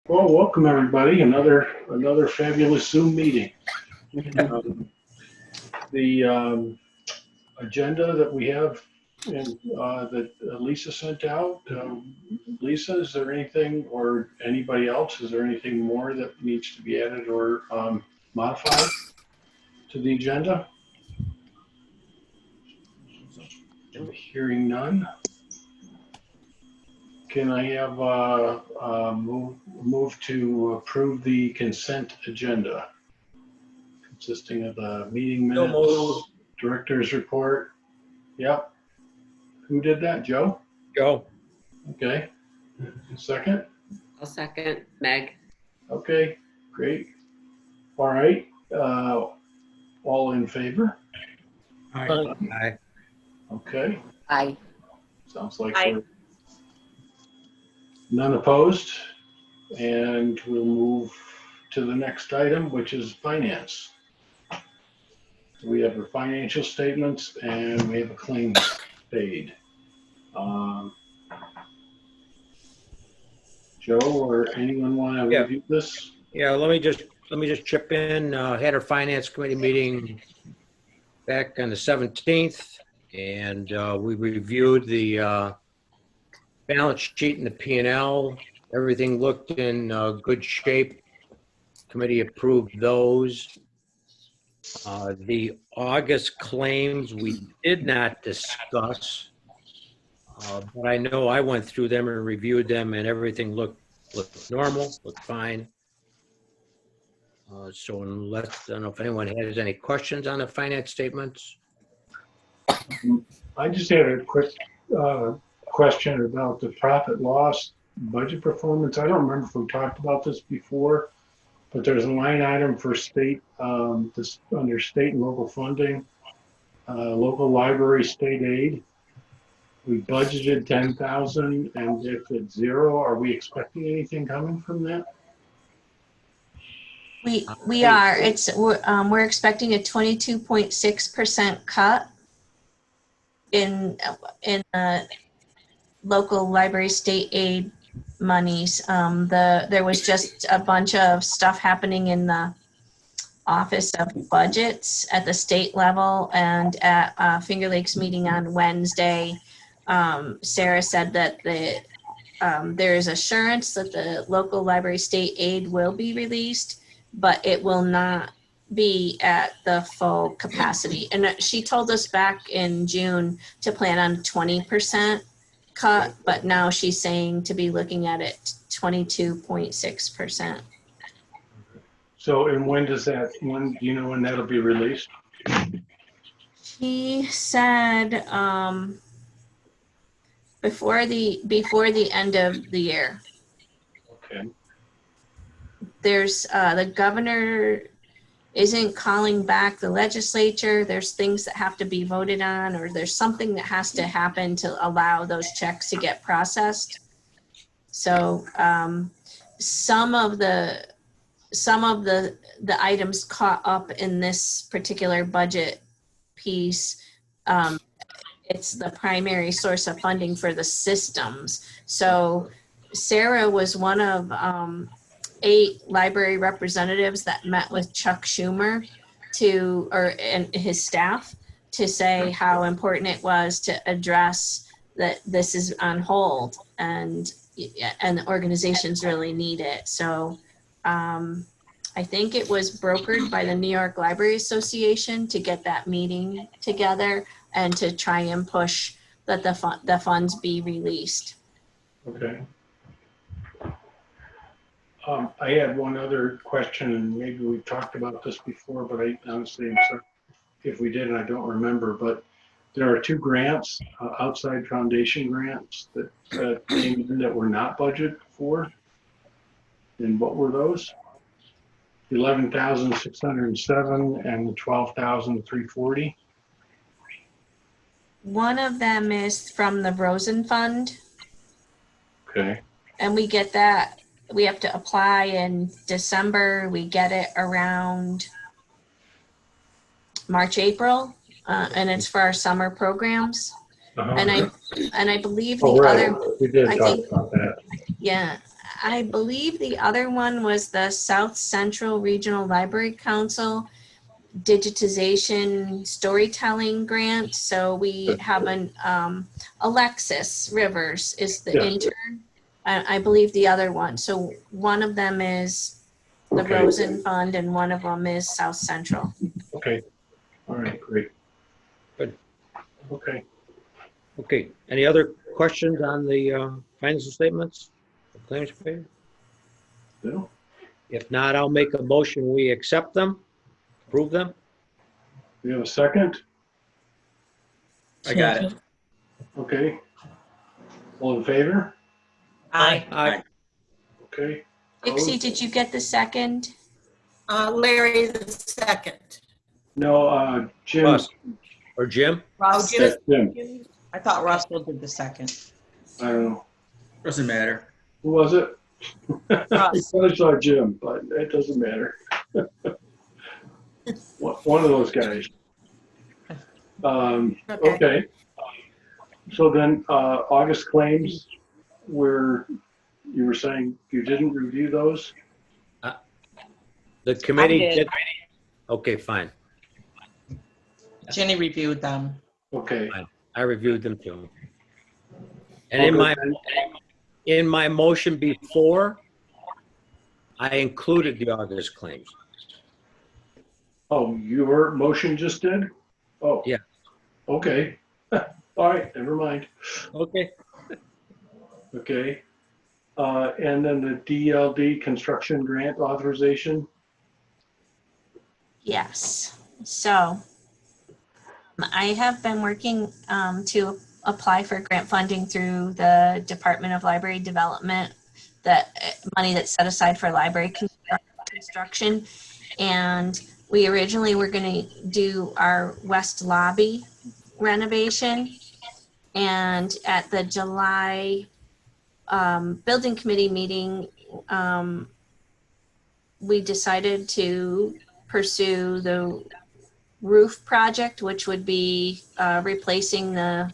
Well, welcome everybody. Another fabulous Zoom meeting. The agenda that we have and that Lisa sent out. Lisa, is there anything, or anybody else? Is there anything more that needs to be added or modified to the agenda? Hearing none. Can I have move to approve the consent agenda consisting of the meeting So minutes, moved. director's report? Yep. Who did that? Joe? Joe. Okay. Second? I'll second. Meg. Okay, great. All right. All in favor? Aye. Okay. Aye. Sounds like Aye. we're none opposed. And we'll move to the next item, which is finance. We have the financial statements and we have a claim paid. Joe or anyone want to review this? Yeah, let me just chip in. Had our finance committee meeting back on the 17th, and we reviewed the balance sheet and the P&L. Everything looked in good shape. Committee approved those. The August claims we did not discuss, but I know I went through them and reviewed them, and everything looked normal, looked fine. So unless, I don't know if anyone has any questions on the finance statements. I just had a quick question about the profit loss budget performance. I don't remember if we talked about this before, but there's a line item for state, this under state and local funding, local library state aid. We budgeted 10,000 and if it's zero, are we expecting anything coming from that? We are. We're expecting a 22.6% cut in local library state aid monies. There was just a bunch of stuff happening in the Office of Budgets at the state level, and at Finger Lakes meeting on Wednesday, Sarah said that there is assurance that the local library state aid will be released, but it will not be at the full capacity. And she told us back in June to plan on 20% cut, but now she's saying to be looking at it 22.6%. So, and when do you know when that'll be released? She said before the end of the year. Okay. There's the governor isn't calling back the legislature. There's things that have to be voted on, or there's something that has to happen to allow those checks to get processed. So some of the items caught up in this particular budget piece, it's the primary source of funding for the systems. So Sarah was one of 8 library representatives that met with Chuck Schumer and his staff to say how important it was to address that this is on hold and the organizations really need it. So I think it was brokered by the New York Library Association to get that meeting together and to try and push that the funds be released. Okay. I had one other question, and maybe we've talked about this before, but I honestly am sorry if we did and I don't remember, but there are 2 grants, outside foundation grants that came in that were not budgeted for. And what were those? 11,607 and the 12,340. One of them is from the Rosen Fund. Okay. And we get that, we have to apply in December. We get it around March, April, and it's for our summer programs. Uh-huh. And I believe Oh, the right. other, We did I talk think- about that. yeah, I believe the other one was the South Central Regional Library Council digitization storytelling grant. So we have an Alexis Rivers is the Yes. intern. I believe the other one. So one of them is the Okay. Rosen Fund and one of them is South Central. Okay. All right, great. Good. Okay. Okay, any other questions on the financial statements? The claims paid? No? If not, I'll make a motion, we accept them, approve them. We have a second? I got it. Okay. All in favor? Aye. Aye. Okay. Dixie, Opposed? did you get the second? Larry the second. No, Jim. Russ, or Jim? Oh, Jim. Jim. I thought Russell did the second. I don't know. Doesn't matter. Who was it? I Russ. thought I saw Jim, but it doesn't matter. One of those guys. Okay. So then, August claims, where you were saying you didn't review those? The committee I did. did. Okay, fine. Jenny reviewed them. Okay. I reviewed them too. And in my motion before, I included the August claims. Oh, your motion just did? Oh. Yeah. Okay. All right, never mind. Okay. Okay. And then the DLD construction grant authorization? Yes. So I have been working to apply for grant funding through the Department of Library Development, that money that's set aside for library construction. And we originally were going to do our west lobby renovation. And at the July building committee meeting, we decided to pursue the roof project, which would be replacing the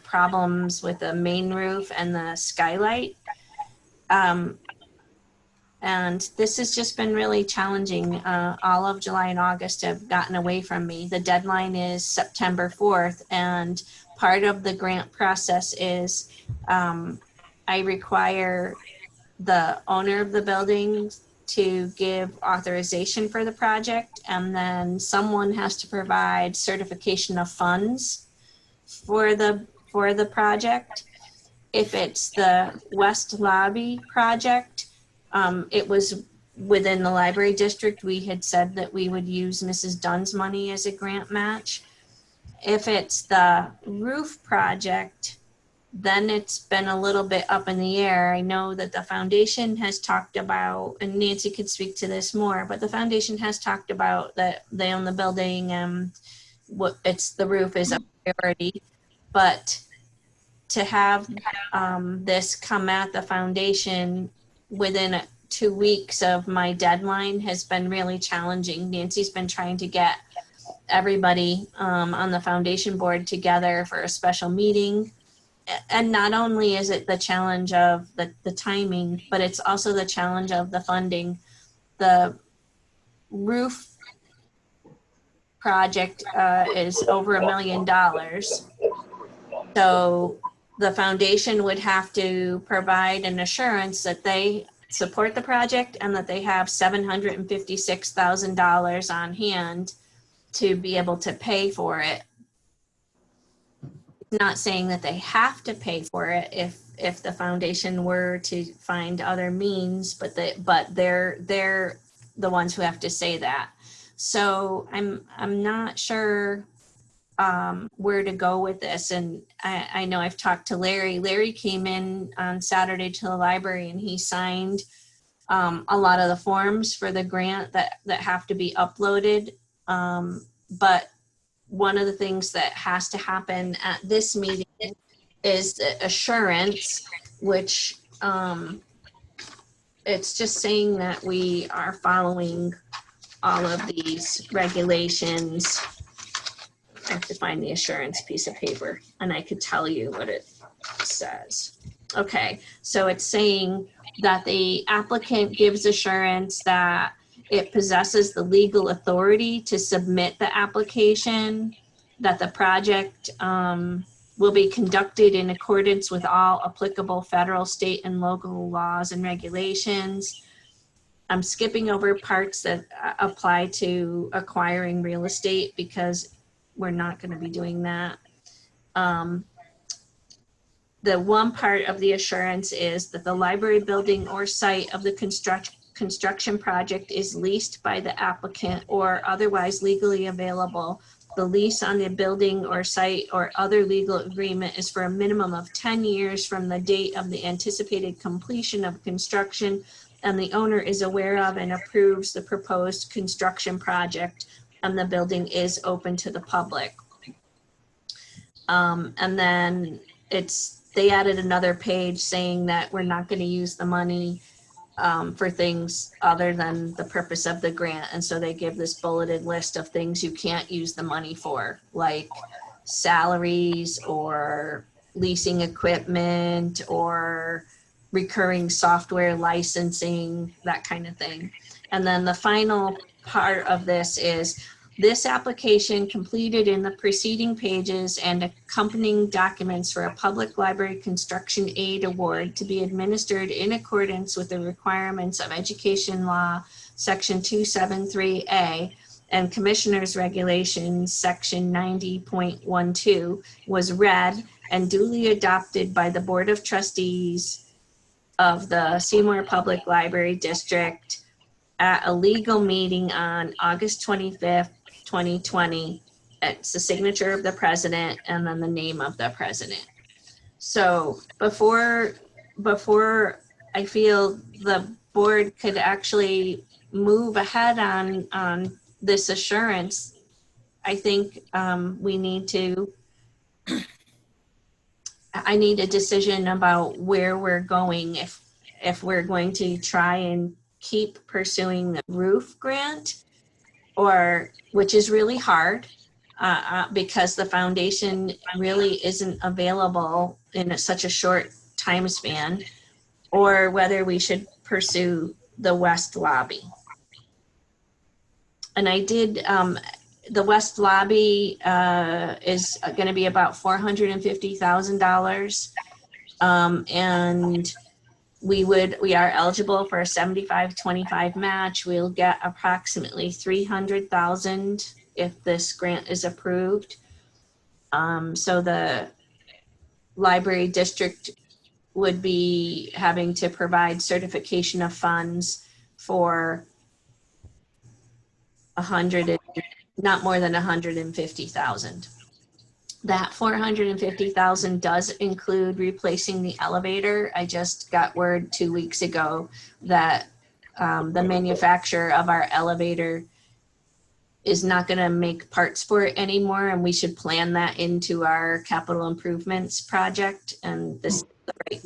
problems with the main roof and the skylight. And this has just been really challenging. All of July and August have gotten away from me. The deadline is September 4th, and part of the grant process is I require the owner of the building to give authorization for the project, and then someone has to provide certification of funds for the project. If it's the West Lobby project, it was within the library district. We had said that we would use Mrs. Dunn's money as a grant match. If it's the roof project, then it's been a little bit up in the air. I know that the foundation has talked about, and Nancy could speak to this more, but the foundation has talked about that they own the building and the roof is a priority. But to have this come at the foundation within 2 weeks of my deadline has been really challenging. Nancy's been trying to get everybody on the foundation board together for a special meeting. And not only is it the challenge of the timing, but it's also the challenge of the funding. The roof project is over $1 million. So the foundation would have to provide an assurance that they support the project and that they have $756,000 on hand to be able to pay for it. Not saying that they have to pay for it if the foundation were to find other means, but they're the ones who have to say that. So I'm not sure where to go with this. And I know I've talked to Larry. Larry came in on Saturday to the library and he signed a lot of the forms for the grant that have to be uploaded. But one of the things that has to happen at this meeting is the assurance, which it's just saying that we are following all of these regulations. I have to find the assurance piece of paper and I could tell you what it says. Okay, so it's saying that the applicant gives assurance that it possesses the legal authority to submit the application, that the project will be conducted in accordance with all applicable federal, state, and local laws and regulations. I'm skipping over parts that apply to acquiring real estate because we're not going to be doing that. The one part of the assurance is that the library building or site of the construction project is leased by the applicant or otherwise legally available. The lease on the building or site or other legal agreement is for a minimum of 10 years from the date of the anticipated completion of construction, and the owner is aware of and approves the proposed construction project, and the building is open to the public. And then they added another page saying that we're not going to use the money for things other than the purpose of the grant. And so they give this bulleted list of things you can't use the money for, like salaries or leasing equipment or recurring software licensing, that kind of thing. And then the final part of this is this application completed in the preceding pages and accompanying documents for a public library construction aid award to be administered in accordance with the requirements of Education Law, Section 273A, and Commissioners Regulations, Section 90.12, was read and duly adopted by the Board of Trustees of the Seymour Public Library District at a legal meeting on August 25th, 2020. It's the signature of the president and then the name of the president. So before I feel the board could actually move ahead on this assurance, I think I need a decision about where we're going, if we're going to try and keep pursuing the roof grant, or which is really hard because the foundation really isn't available in such a short time span, or whether we should pursue the West Lobby. And I did, the West Lobby is going to be about $450,000. And we are eligible for a 75-25 match. We'll get approximately $300,000 if this grant is approved. So the library district would be having to provide certification of funds for not more than $150,000. That $450,000 does include replacing the elevator. I just got word 2 weeks ago that the manufacturer of our elevator is not going to make parts for it anymore, and we should plan that into our capital improvements project. And this is the right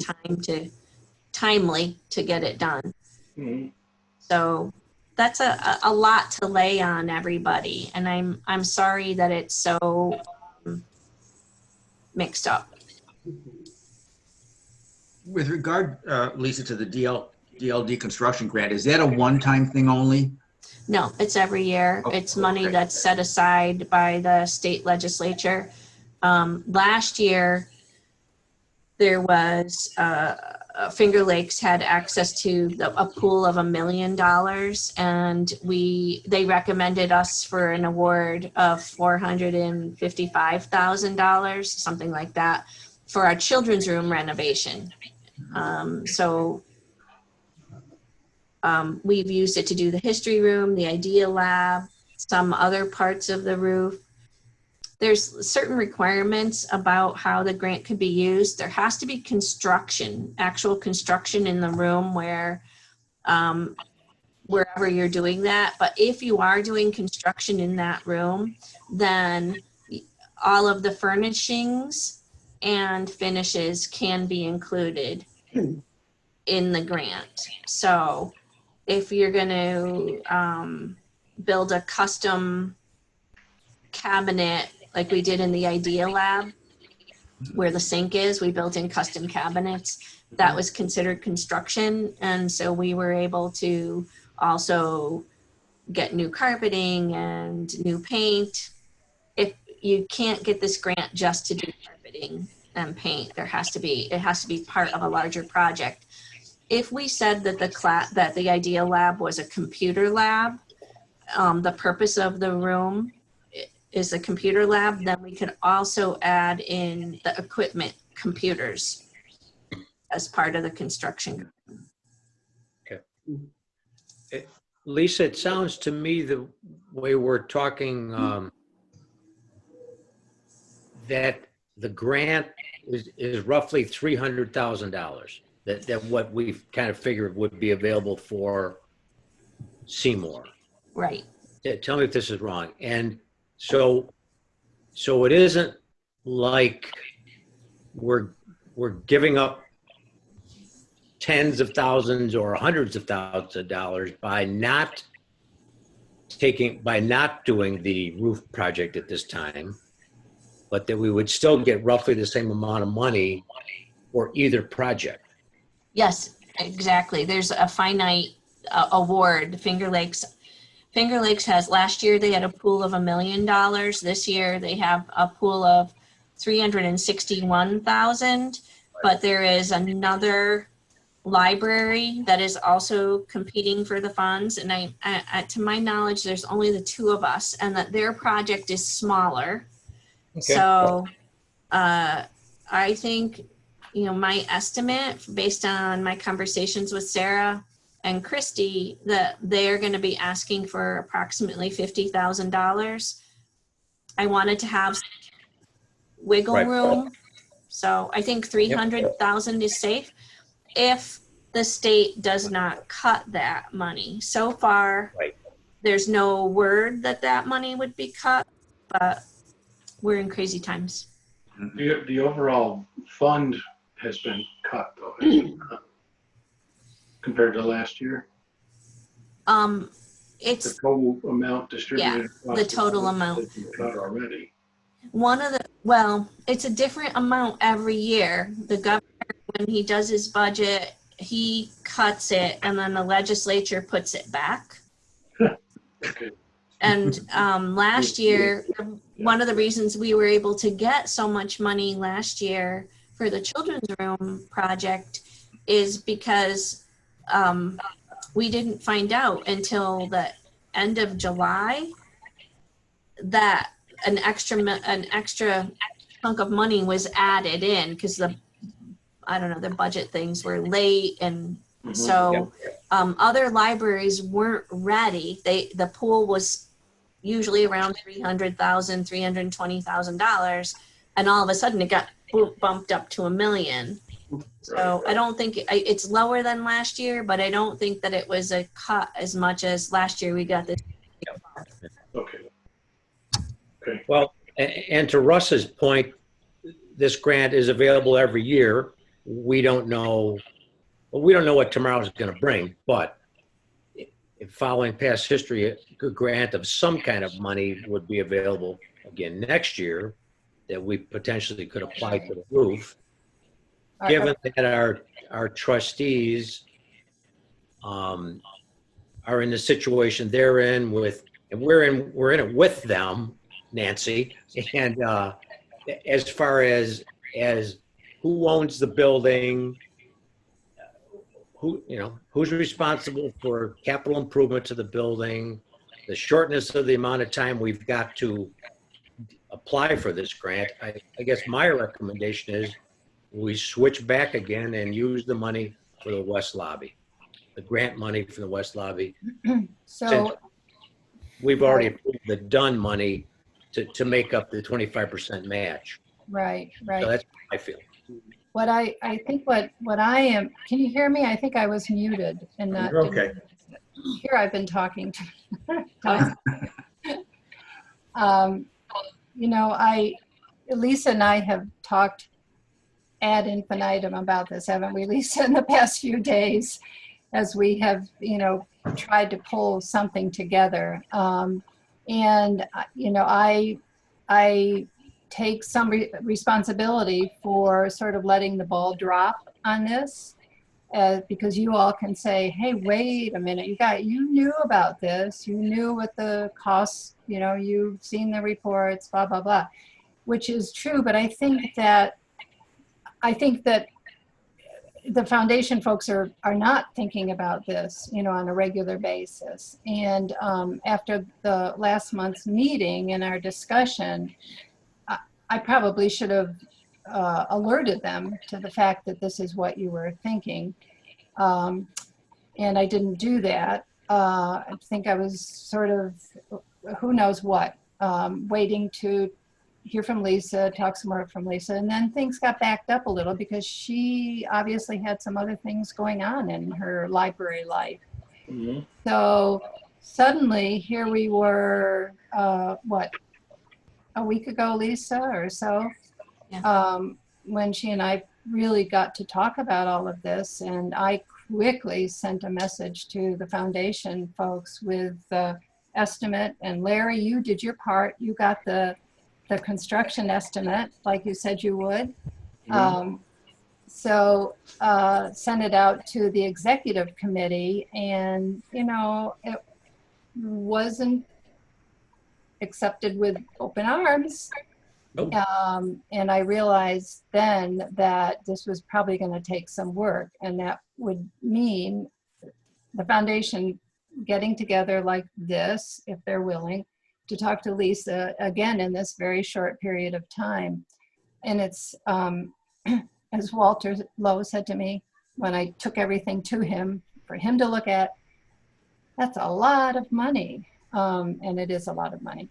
timely to get it done. Mhm. So that's a lot to lay on everybody, and I'm sorry that it's so mixed up. With regard, Lisa, to the DLD construction grant, is that a one-time thing only? No, it's every year. Oh, It's money okay. that's set aside by the state legislature. Last year, there was Finger Lakes had access to a pool of $1 million, and they recommended us for an award of $455,000, something like that, for our children's room renovation. We've used it to do the history room, the idea lab, some other parts of the roof. There's certain requirements about how the grant could be used. There has to be actual construction in the room wherever you're doing that. But if you are doing construction in that room, then all of the furnishings and finishes can be included in the grant. So if you're going to build a custom cabinet like we did in the idea lab, where the sink is. We built in custom cabinets. That was considered construction. And so we were able to also get new carpeting and new paint. If you can't get this grant just to do carpeting and paint, it has to be part of a larger project. If we said that that the Idea Lab was a computer lab, the purpose of the room is a computer lab, then we could also add in the equipment computers as part of the construction. Lisa, it sounds to me the way we're talking that the grant is roughly $300,000. That what we've kind of figured would be available for Seymour. Right. Tell me if this is wrong. And so it isn't like we're giving up tens of thousands or hundreds of thousands of dollars by not doing the roof project at this time, but that we would still get roughly the same amount of money for either project. Yes, exactly. There's a finite award. Finger Lakes has, last year they had a pool of $1 million. This year they have a pool of 361,000, but there is another library that is also competing for the funds. And I to my knowledge, there's only the two of us, and that their project is smaller. Okay. So I think, my estimate based on my conversations with Sarah and Christy, that they're going to be asking for approximately $50,000. I wanted to have wiggle room. So I think 300,000 is safe if the state does not cut that money. So far, there's no word that money would be cut, but we're in crazy times. The overall fund has been cut, though, hasn't it not? Compared to last year. It's the total amount distributed. Yeah, the total amount cut already. It's a different amount every year. The governor, when he does his budget, he cuts it, and then the legislature puts it back. Okay. And last year, one of the reasons we were able to get so much money last year for the children's room project is because we didn't find out until the end of July that an extra chunk of money was added in, because the budget things were late, and so other libraries weren't ready. The pool was usually around $300,000, $320,000, and all of a sudden it got bumped up to $1 million. So I don't think it's lower than last year, but I don't think that it was a cut as much as last year we got this. Okay. Well, and to Russ's point, this grant is available every year. We don't know what tomorrow's going to bring, but if following past history, a grant of some kind of money would be available again next year that we potentially could apply to the roof. Given that our trustees are in the situation they're in and we're in it with them, Nancy, and as far as who owns the building, who's responsible for capital improvement to the building, the shortness of the amount of time we've got to apply for this grant, I guess my recommendation is we switch back again and use the money for the West Lobby, the grant money for the West Lobby. So we've already approved the done money to make up the 25% match. Right. So that's how I feel. What I think what I am, can you hear me? I think I was muted and not. You're okay. Here I've been talking to. Lisa and I have talked ad infinitum about this, haven't we, Lisa, in the past few days, as we have, tried to pull something together. I take some responsibility for sort of letting the ball drop on this, because you all can say, hey, wait a minute, you knew about this, you knew what the costs, you've seen the reports, blah, blah, blah, which is true. But I think that the foundation folks are not thinking about this, on a regular basis. And after the last month's meeting and our discussion, I probably should have alerted them to the fact that this is what you were thinking. And I didn't do that. I think I was sort of, who knows what, waiting to hear from Lisa, talk some more from Lisa, and then things got backed up a little because she obviously had some other things going on in her library life. Mhm. So suddenly here we were, what, a week ago, Lisa, or so, Yeah. when she and I really got to talk about all of this, and I quickly sent a message to the foundation folks with the estimate. And Larry, you did your part. You got the construction estimate like you said you would. So sent it out to the executive committee, and it wasn't accepted with open arms. Nope. And I realized then that this was probably going to take some work, and that would mean the foundation getting together like this, if they're willing, to talk to Lisa again in this very short period of time. And it's, as Walter Lowe said to me when I took everything to him for him to look at, that's a lot of money. And it is a lot of money.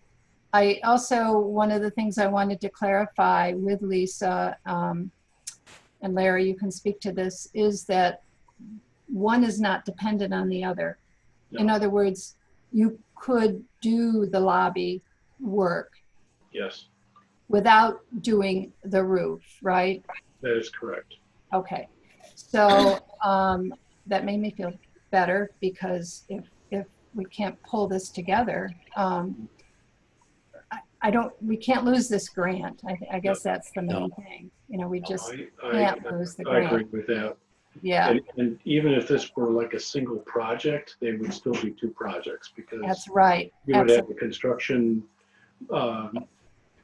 I also, one of the things I wanted to clarify with Lisa, and Larry, you can speak to this, is that one is not dependent on the other. No. In other words, you could do the lobby work Yes, without doing the roof, right? that is correct. Okay. So that made me feel better, because if we can't pull this together, we can't lose this grant. I guess that's the main thing. We just can't lose the I agree grant. with that. Yeah, And even if this were like a single project, they would still be two projects, because that's right. you would have Absolutely. a construction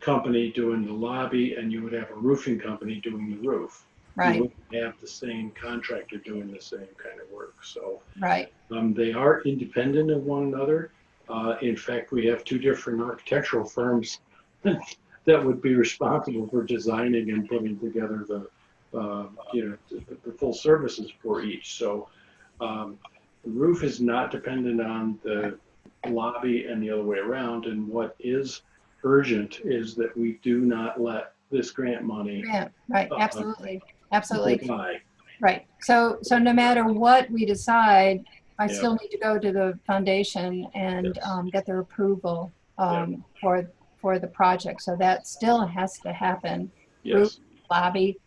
company doing the lobby, and you would have a roofing company doing the roof. You Right, wouldn't have the same contractor doing the same kind of work. So right. they are independent of one another. In fact, we have two different architectural firms that would be responsible for designing and putting together the full services for each. So the roof is not dependent on the lobby and the other way around. And what is urgent is that we do not let this grant money Yeah, right. Absolutely. Absolutely. go by. Right. So no matter what we decide, I Yeah. still need to go to the foundation and Yes. get their approval Yeah. for the project. So that still has to happen. Yes. Lobby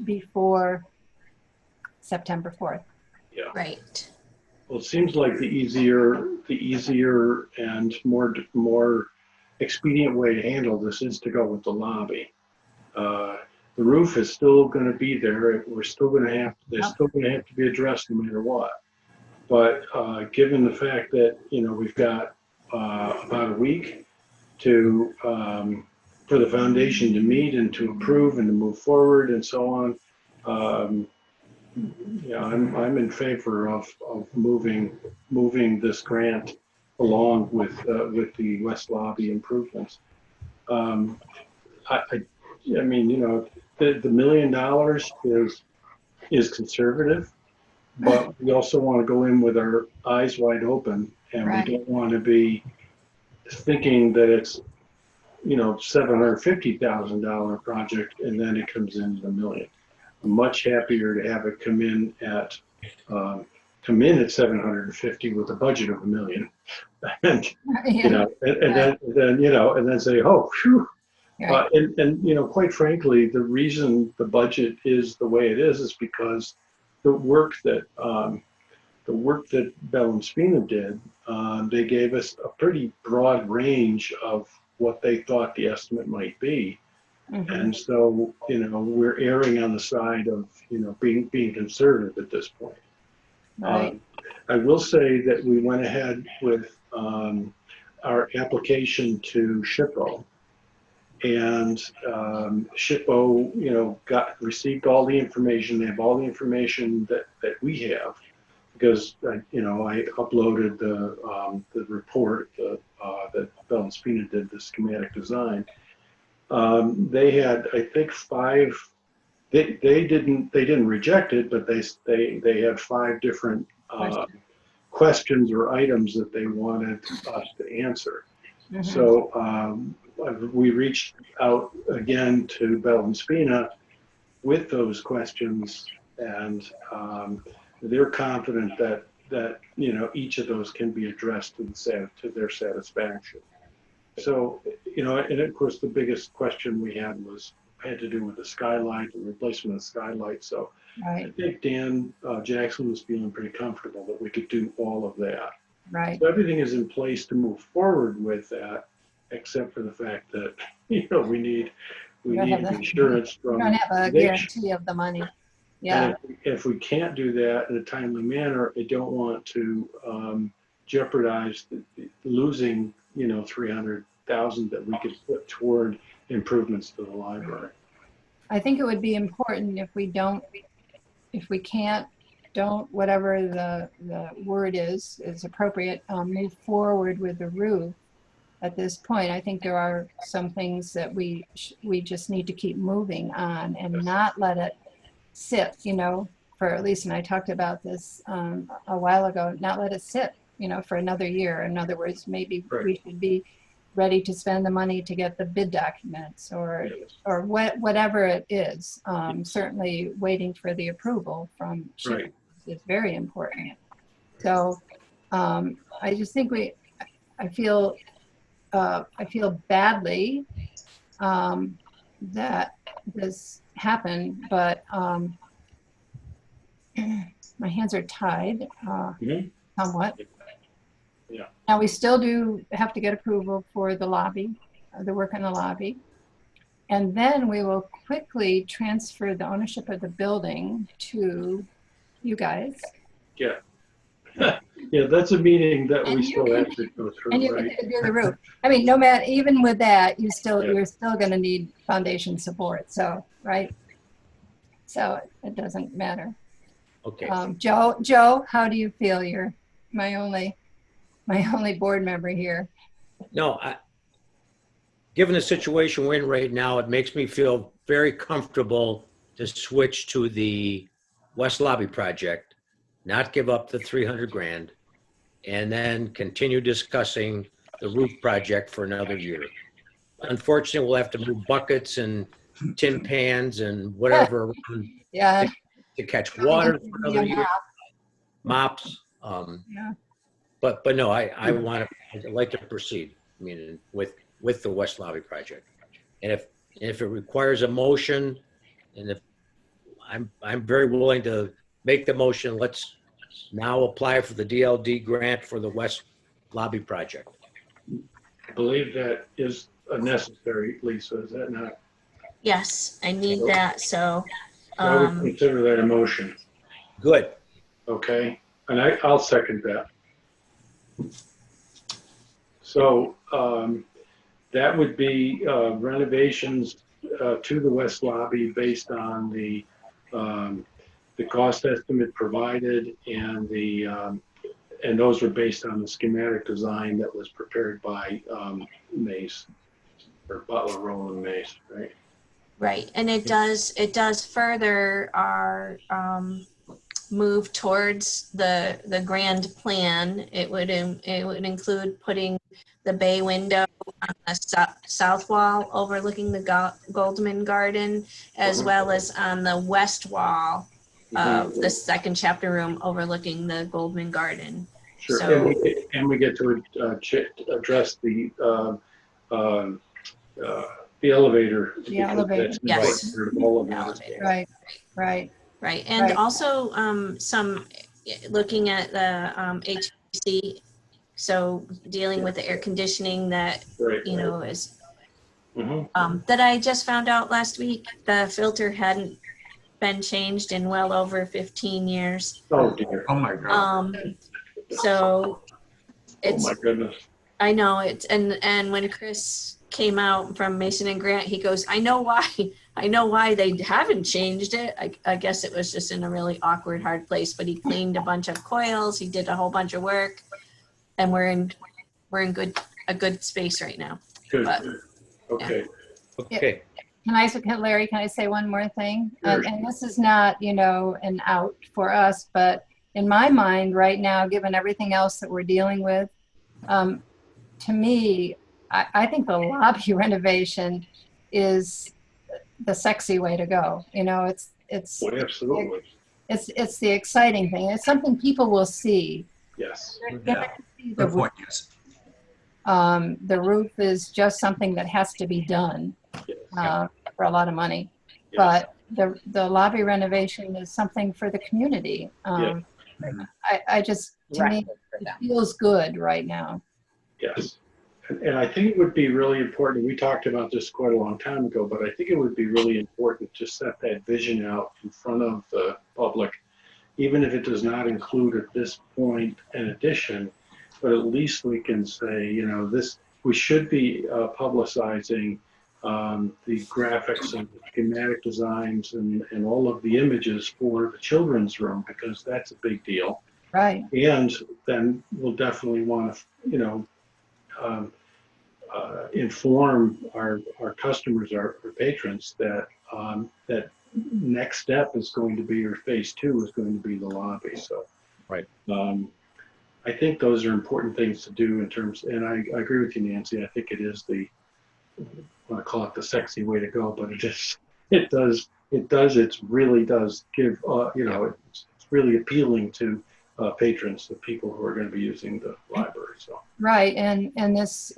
before September 4th. Yeah. Right. Well, it seems like the easier and more expedient way to handle this is to go with the lobby. The roof is still going to be there. We're still going to have, they're still going to have to be addressed no matter what. But given the fact that, we've got about a week to for the foundation to meet and to approve and to move forward and so on, I'm in favor of moving this grant along with the West Lobby improvements. I mean, the $1 million is conservative, but we also want to go in with our eyes wide open, and Right. we don't want to be thinking that it's $750,000 project and then it comes in at $1 million. I'm much happier to have it come in at 750 with a budget of $1 million, and Yeah. and then say, oh, phew. Right. And quite frankly, the reason the budget is the way it is because the work that Bell and Spina did, they gave us a pretty broad range of what they thought the estimate might be. Mhm. And so, we're erring on the side of, being conservative at this point. Right. I will say that we went ahead with our application to SHPO. And SHPO, received all the information. They have all the information that we have, because I uploaded the report that Bell and Spina did, the schematic design. They had, I think, five. They didn't reject it, but they had five different questions or items that they wanted us to answer. Mhm. So we reached out again to Bell and Spina with those questions, and they're confident that each of those can be addressed to their satisfaction. So and of course the biggest question we had had to do with the skylight, the replacement of the skylight. So I Right. think Dan Jackson was feeling pretty comfortable that we could do all of that. Right. So everything is in place to move forward with that, except for the fact that we need don't have the- insurance We from don't have a Renovation. guarantee of the money. Yeah. And if we can't do that in a timely manner, I don't want to jeopardize losing 300,000 that we could put toward improvements to the library. I think it would be important if we can't, whatever the word is appropriate, move forward with the roof at this point. I think there are some things that we just need to keep moving on and not let it sit, for Lisa and I talked about this a while ago, not let it sit, for another year. In other words, maybe Right. we should be ready to spend the money to get the bid documents or whatever it is. Certainly waiting for the approval from SHPO Right. is very important. So I just think I feel badly that this happened, but my hands are tied Mhm. somewhat. Yeah. Now, we still do have to get approval for the lobby, the work in the lobby. And then we will quickly transfer the ownership of the building to you guys. Yeah. Yeah, that's a meeting that And we you still can- have to go through, And you right? can do the roof. I mean, no matter, even with that, Yeah. you're still going to need foundation support. So, right? So it doesn't matter. Okay. Joe, how do you feel? You're my only board member here. No, given the situation we're in right now, it makes me feel very comfortable to switch to the West Lobby project, not give up the 300 grand, and then continue discussing the roof project for another year. Unfortunately, we'll have to move buckets and tin pans and whatever around Yeah. to catch water for another year, mops. Yeah. But no, I'd like to proceed. I mean, with the West Lobby project, and if it requires a motion, and if I'm very willing to make the motion, let's now apply for the DLD grant for the West Lobby project. I believe that is necessary, Lisa, is that not? Yes, I need that. So, I would consider that a motion, Good. okay? And I'll second that. So that would be renovations to the West Lobby based on the cost estimate provided, and those were based on the schematic design that was prepared by Mace, or Butler, Rowland Mace, right? right, and it does further our move towards the grand plan. It would include putting the bay window on the south wall overlooking the Goldman Garden, as well as on the west wall of the second chapter room overlooking the Goldman Garden. Sure, So, and we get to address the elevator. The elevator. That's Yes. part of all of that as Elevator. well. Right. right, and Right. also some looking at the HVAC So dealing with the air conditioning that, Right. you know, is, Mhm. that I just found out last week, the filter hadn't been changed in well over 15 years. Oh, dear. Oh, my God. So Oh, it's, my goodness. I know it's, and when Chris came out from Mason and Grant, he goes, I know why they haven't changed it. I guess it was just in a really awkward, hard place, but he cleaned a bunch of coils. He did a whole bunch of work, and we're in a good space right now. Good. But Okay. Okay. Larry, can I say one more thing? Sure. And this is not, an out for us, but in my mind right now, given everything else that we're dealing with, to me, I think the lobby renovation is the sexy way to go. It's Well, absolutely. it's the exciting thing. It's something people will see. Yes. They're Yeah. gonna see Good point, yes. the roof is just something that has to be done Yes. for a lot of money. Yes. But the lobby renovation is something for the community. Yeah. I just, to me, it feels good right now. Yes. And I think it would be really important, we talked about this quite a long time ago, but I think it would be really important to set that vision out in front of the public, even if it does not include at this point an addition, but at least we can say, we should be publicizing the graphics and the schematic designs and all of the images for the children's room, because that's a big deal. Right. And then we'll definitely want to, inform our customers, our patrons, that that next step is going to be, or phase 2 is going to be the lobby. So, Right. I think those are important things to do in terms, and I agree with you, Nancy. I think it is I want to call it the sexy way to go, but it really does give, it's really appealing to patrons, the people who are going to be using the library. So. Right, and in this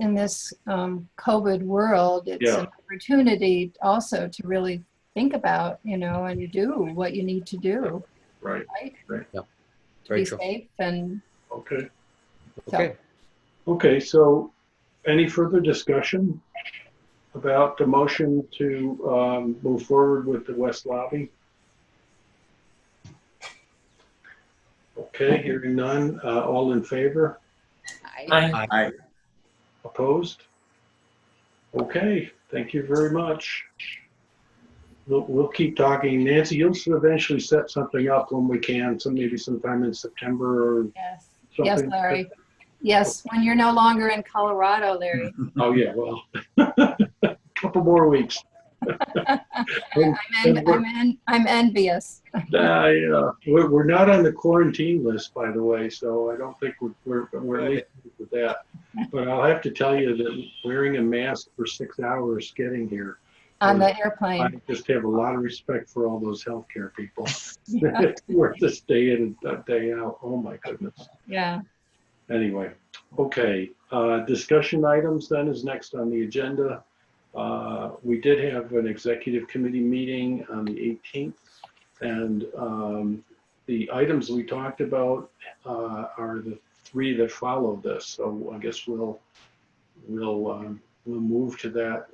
COVID world, it's Yeah. an opportunity also to really think about, and do what you need to do. Right. Right. Very Be true. safe and Okay. Okay. Okay. So, any further discussion about the motion to move forward with the West Lobby? Okay. Hearing none. All in favor? Aye. Opposed? Okay. Thank you very much. We'll keep talking. Nancy, you'll eventually set something up when we can, maybe sometime in September or yes, something. Larry. Yes, when you're no longer in Colorado, Larry. Oh yeah, well, a couple more weeks. I'm envious. We're not on the quarantine list, by the way, so I don't think we're at least with that. But I'll have to tell you that wearing a mask for 6 hours getting here, On the I airplane. just have a lot of respect for all those healthcare people. Yeah. It's worth this day in and day out. Oh my goodness. Yeah. Anyway, okay. Discussion items then is next on the agenda. We did have an executive committee meeting on the 18th, and the items we talked about are the 3 that follow this. So I guess we'll move to that.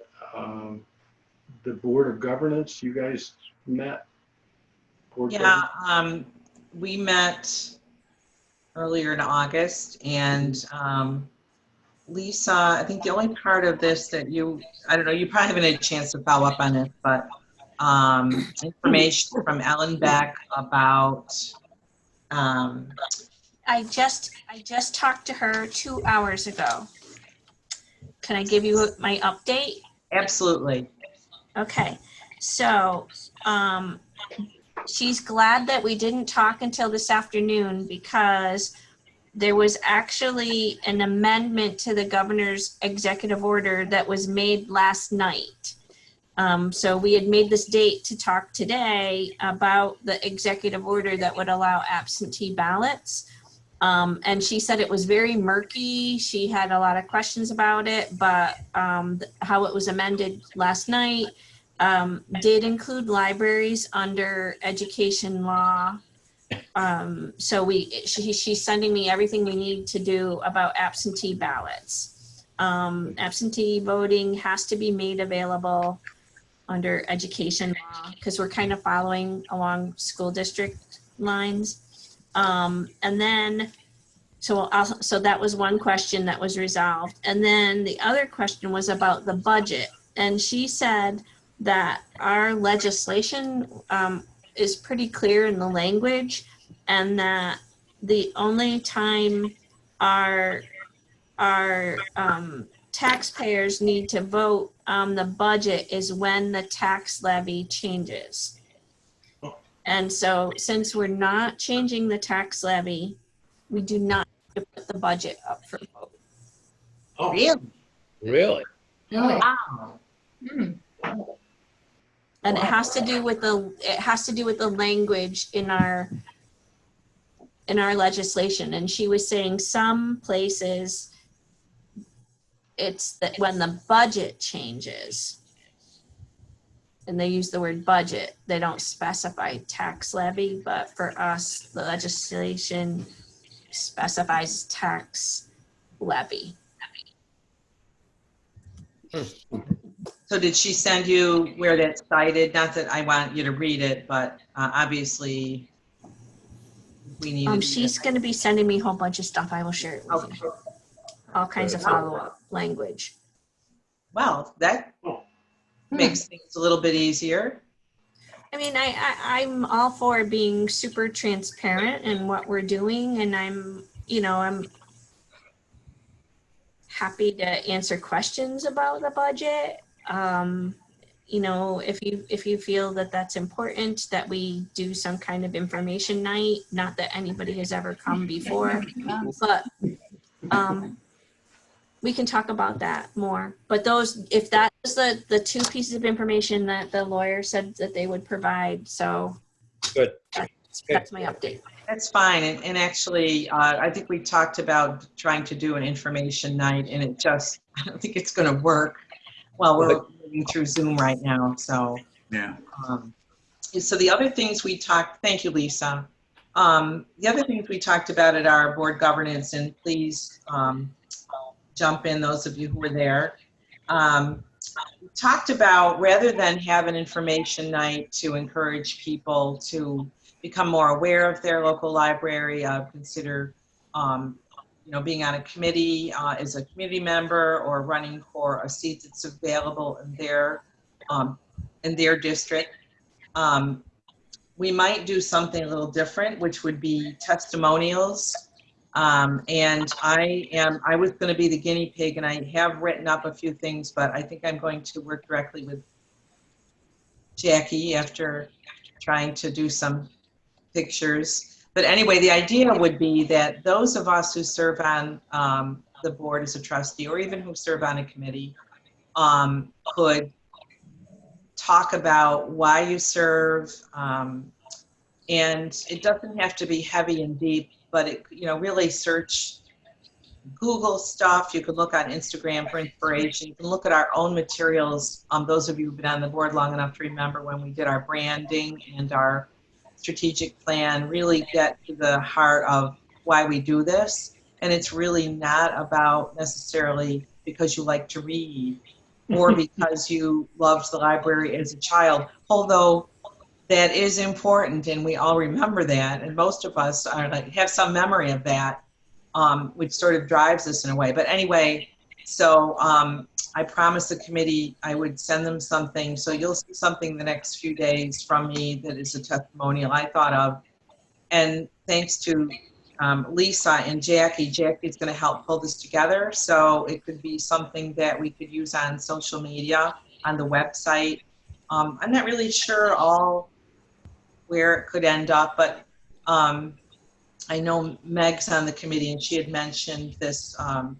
The Board of Governance, you guys met? Yeah, we met earlier in August, and Lisa, I think the only part of this that I don't know, you probably haven't had a chance to follow up on it, but information from Ellen Beck about I just talked to her 2 hours ago. Can I give you my update? absolutely. Okay, so she's glad that we didn't talk until this afternoon, because there was actually an amendment to the governor's executive order that was made last night. So we had made this date to talk today about the executive order that would allow absentee ballots. And she said it was very murky. She had a lot of questions about it, but how it was amended last night did include libraries under education law. So she's sending me everything we need to do about absentee ballots. Absentee voting has to be made available under education law because we're kind of following along school district lines. And then, so that was one question that was resolved. And then the other question was about the budget. And she said that our legislation is pretty clear in the language, and that the only time our taxpayers need to vote on the budget is when the tax levy changes. And so since we're not changing the tax levy, we do not have to put the budget up for vote. Oh, Really? really? Really? Wow. Hmm. And it has to do with the language in our legislation. And she was saying some places it's that when the budget changes, and they use the word budget, they don't specify tax levy, but for us, the legislation specifies tax levy. So did she send you where that's cited? Not that I want you to read it, but obviously we need. She's going to be sending me a whole bunch of stuff. I will share it with you. All kinds of follow-up language. Well, that makes things a little bit easier. I mean, I'm all for being super transparent in what we're doing, and I'm happy to answer questions about the budget. If you feel that that's important, that we do some kind of information night, not that anybody has ever come before, but we can talk about that more. But if that was the two pieces of information that the lawyer said that they would provide, so Good. that's my update. That's fine. And actually, I think we talked about trying to do an information night, and I don't think it's going to work. Well, we're moving through Zoom right now. So, Yeah. So the other things thank you, Lisa. The other things we talked about at our board governance, and please jump in, those of you who were there. We talked about, rather than have an information night to encourage people to become more aware of their local library, consider being on a committee as a community member, or running for a seat that's available in their district. We might do something a little different, which would be testimonials. And I was going to be the guinea pig, and I have written up a few things, but I think I'm going to work directly with Jackie after trying to do some pictures. But anyway, the idea would be that those of us who serve on the board as a trustee, or even who serve on a committee, could talk about why you serve. And it doesn't have to be heavy and deep, but it, really search Google stuff. You can look on Instagram for inspiration. You can look at our own materials. Those of you who've been on the board long enough to remember when we did our branding and our strategic plan, really get to the heart of why we do this. And it's really not about necessarily because you like to read or because you loved the library as a child, although that is important, and we all remember that, and most of us have some memory of that, which sort of drives us in a way. But anyway, so I promised the committee I would send them something, so you'll see something the next few days from me that is a testimonial I thought of. And thanks to Lisa and Jackie. Jackie's going to help pull this together, so it could be something that we could use on social media, on the website. I'm not really sure where it could end up, but I know Meg's on the committee, and she had mentioned this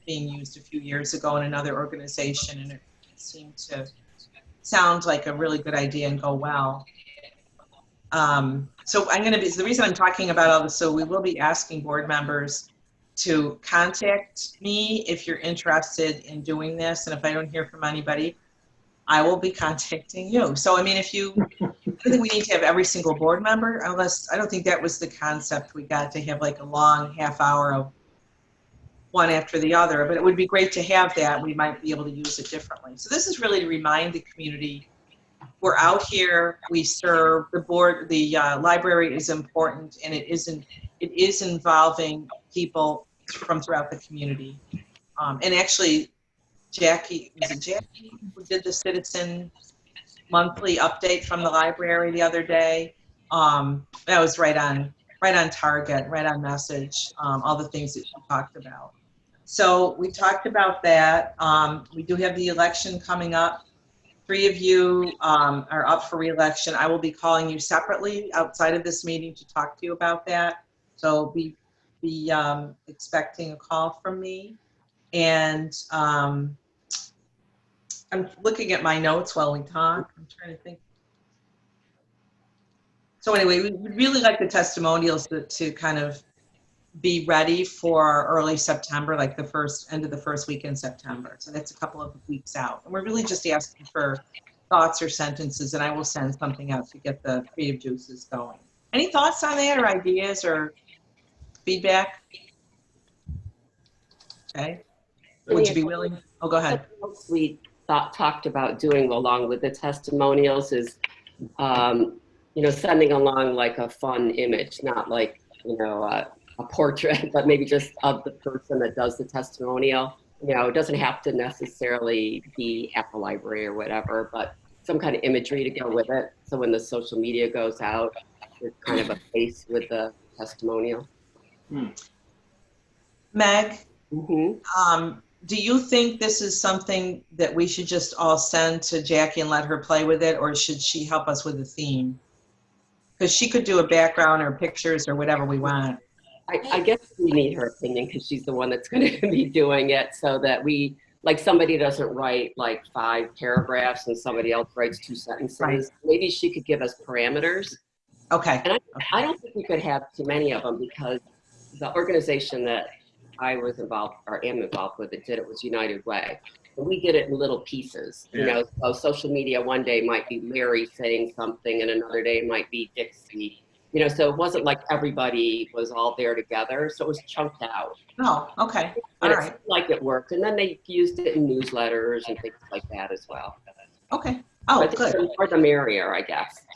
being used a few years ago in another organization, and it seemed to sound like a really good idea and go well. So the reason I'm talking about all this, so we will be asking board members to contact me if you're interested in doing this, and if I don't hear from anybody, I will be contacting you. So, I mean, if you don't think we need to have every single board member, unless, I don't think that was the concept we got, to have like a long half hour of one after the other, but it would be great to have that. We might be able to use it differently. So this is really to remind the community, we're out here, we serve the board, the library is important, and it is involving people from throughout the community. And actually, Jackie, was it Jackie who did the citizen monthly update from the library the other day? That was right on target, right on message, all the things that she talked about. So we talked about that. We do have the election coming up. 3 of you are up for re-election. I will be calling you separately outside of this meeting to talk to you about that. So be expecting a call from me. And I'm looking at my notes while we talk. I'm trying to think. So anyway, we would really like the testimonials to kind of be ready for early September, like the end of the first week in September. So that's a couple of weeks out. And we're really just asking for thoughts or sentences, and I will send something out to get the creative juices going. Any thoughts on that, or ideas, or feedback? Okay. Would you be willing? Oh, go ahead. Something else we talked about doing along with the testimonials is, sending along like a fun image, not like, a portrait, but maybe just of the person that does the testimonial. It doesn't have to necessarily be at the library or whatever, but some kind of imagery to go with it. So when the social media goes out, it's kind of a face with the testimonial. Meg, Mm-hmm. do you think this is something that we should just all send to Jackie and let her play with it, or should she help us with the theme? Because she could do a background or pictures or whatever we want. I guess we need her opinion because she's the one that's going to be doing it, so that somebody doesn't write like 5 paragraphs and somebody else writes 2 sentences. Right. Maybe she could give us parameters. Okay. And I don't think we could have too many of them, because the organization that I was involved or am involved with that did it was United Way. And we did it in little pieces. So social media one day might be Larry saying something, and another day might be Dixie. So it wasn't like everybody was all there together. So it was chunked out. Oh, okay. But All it right. seemed like it worked. And then they used it in newsletters and things like that as well. Okay. Oh, I think good. the more the merrier, I guess.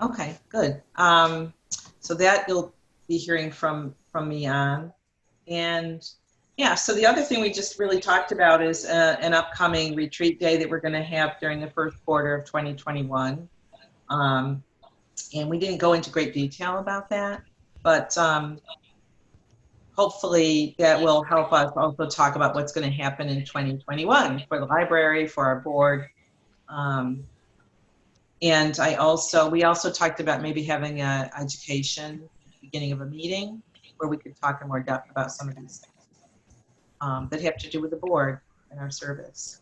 Okay, good. So that you'll be hearing from me on. And yeah, so the other thing we just really talked about is an upcoming retreat day that we're going to have during the first quarter of 2021. And we didn't go into great detail about that, but hopefully that will help us also talk about what's going to happen in 2021 for the library, for our board. And we also talked about maybe having an education beginning of a meeting where we could talk in more depth about some of these things that have to do with the board and our service.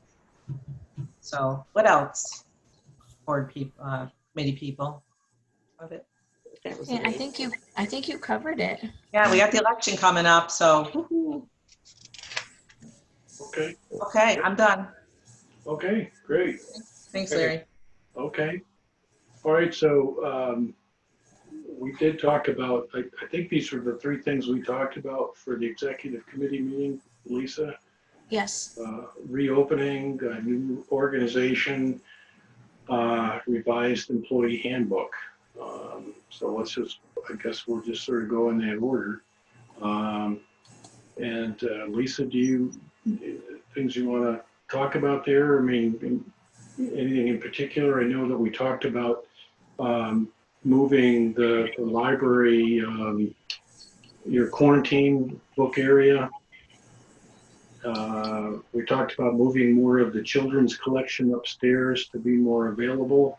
So what else, board people, committee people? Of it. Yeah, I think you covered it. Yeah, we got the election coming up, so. Woo-hoo. Okay. Okay, I'm done. Okay, great. Thanks, Larry. Okay. All right, so we did talk about, I think these were the 3 things we talked about for the executive committee meeting, Lisa. Yes. Reopening, new organization, revised employee handbook. So let's just, I guess we'll just sort of go in that order. And Lisa, things you want to talk about there? I mean, anything in particular? I know that we talked about moving the library, your quarantine book area. We talked about moving more of the children's collection upstairs to be more available.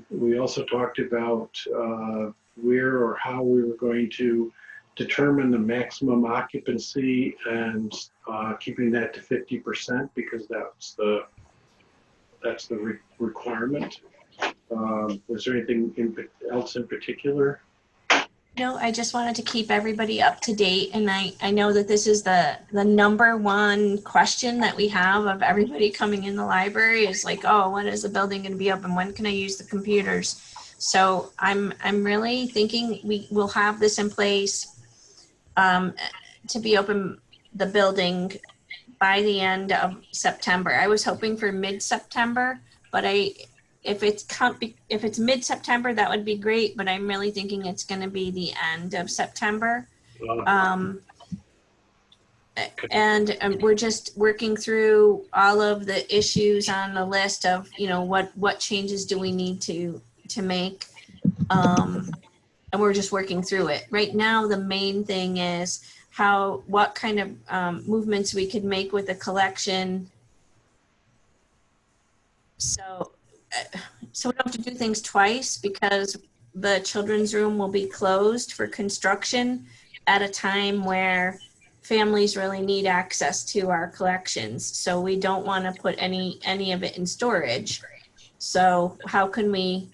We also talked about where or how we were going to determine the maximum occupancy and keeping that to 50% because that's the requirement. Was there anything else in particular? No, I just wanted to keep everybody up to date, and I know that this is the number one question that we have of everybody coming in the library is like, oh, when is the building going to be open? When can I use the computers? So I'm really thinking we will have this in place to be open the building by the end of September. I was hoping for mid-September, but if it's mid-September, that would be great, but I'm really thinking it's going to be the end of September. And we're just working through all of the issues on the list of, you know, what changes do we need to make. And we're just working through it. Right now, the main thing is what kind of movements we could make with the collection. So we don't have to do things twice, because the children's room will be closed for construction at a time where families really need access to our collections. So we don't want to put any of it in storage. So how can we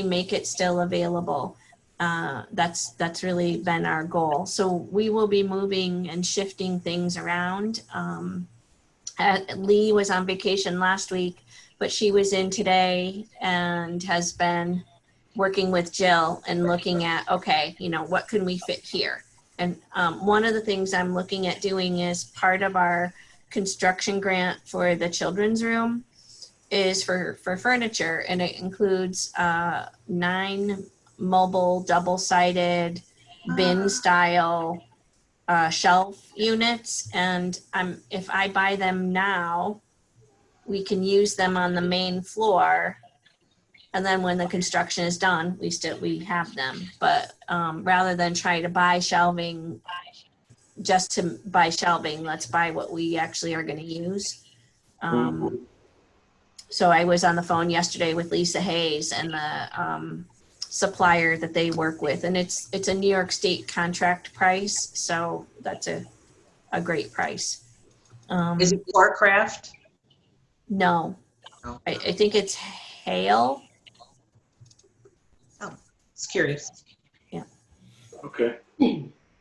make it still available? That's really been our goal. So we will be moving and shifting things around. Lee was on vacation last week, but she was in today and has been working with Jill and looking at, okay, you know, what can we fit here? And one of the things I'm looking at doing is part of our construction grant for the children's room is for furniture, and it includes 9 mobile double-sided bin style shelf units, and if I buy them now, we can use them on the main floor, and then when the construction is done, we have them. But rather than try to buy shelving just to buy shelving, let's buy what we actually are going to use. So I was on the phone yesterday with Lisa Hayes and the supplier that they work with, and it's a New York State contract price, so that's a great price. Is it Floorcraft? No, Oh. I think it's Hale. It's curious. Okay.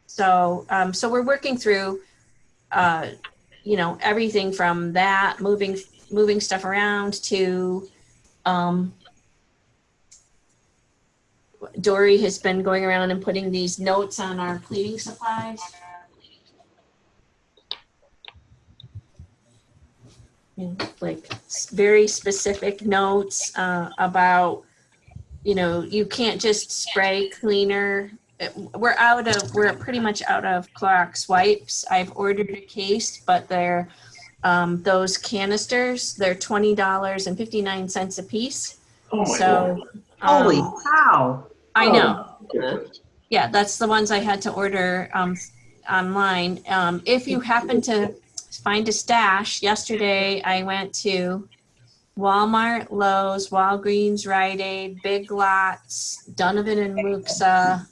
So we're working through, you know, everything from that, moving stuff around to, Dory has been going around and putting these notes on our cleaning supplies. You know, like very specific notes about, you know, you can't just spray cleaner. We're pretty much out of Clorox wipes. I've ordered a case, but they're those canisters, they're $20.59 a piece. Oh my So Holy cow. I know. God. Yeah, that's the ones I had to order online. If you happen to find a stash, yesterday I went to Walmart, Lowe's, Walgreens, Rite Aid, Big Lots, Donovan and Muxa.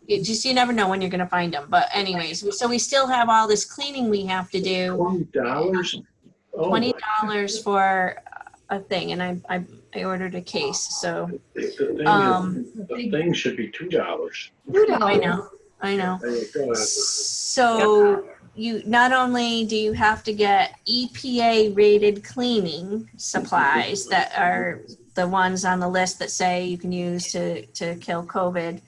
You never know when you're going to find them. But anyways, so we still have all this cleaning we have to do. $20? Oh my $20 for a thing, and I ordered a case. So the thing should be $2. I know. Go ahead. So you not only do you have to get EPA rated cleaning supplies that are the ones on the list that say you can use to kill COVID.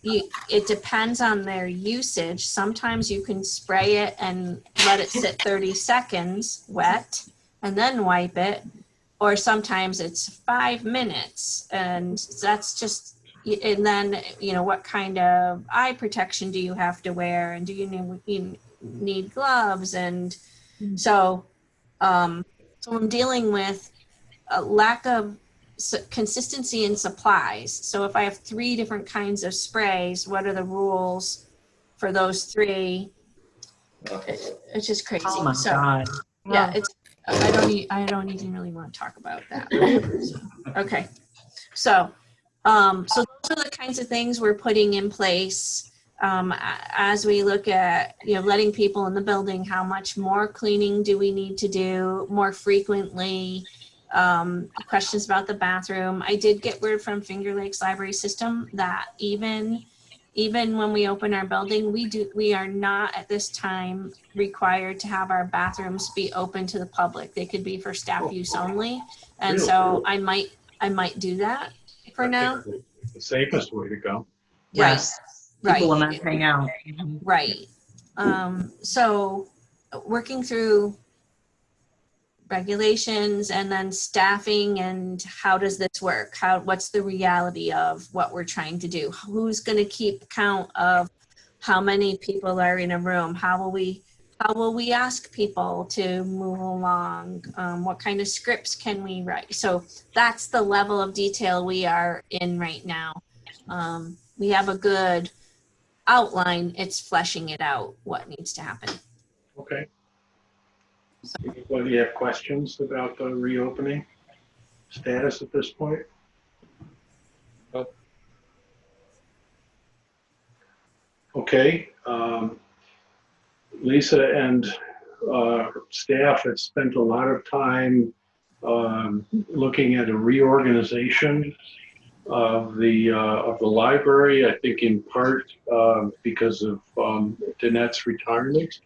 It depends on their usage. Sometimes you can spray it and let it sit 30 seconds wet and then wipe it. Or sometimes it's 5 minutes, and that's just, and then, you know, what kind of eye protection do you have to wear, and do you need gloves? And so I'm dealing with a lack of consistency in supplies. So if I have 3 different kinds of sprays, what are the rules for those 3? It's just crazy. Oh my God. Yeah, it's, I don't even really want to talk about that. Okay. So those are the kinds of things we're putting in place as we look at, you know, letting people in the building, how much more cleaning do we need to do more frequently? questions about the bathroom. I did get word from Finger Lakes Library System that even when we open our building, we are not at this time required to have our bathrooms be open to the public. They could be for staff use only. And Really? so I might do that for I now. think it's the safest way to go. Yes. People will Right. not hang out. Mhm. Right. So working through regulations and then staffing and how does this work? What's the reality of what we're trying to do? Who's going to keep count of how many people are in a room? How will we ask people to move along? What kind of scripts can we write? So that's the level of detail we are in right now. We have a good outline. It's fleshing it out, what needs to happen. Okay. Anybody have questions about the reopening status at this point? Nope. Okay. Lisa and staff had spent a lot of time looking at a reorganization of the library. I think in part because of Danette's retirement.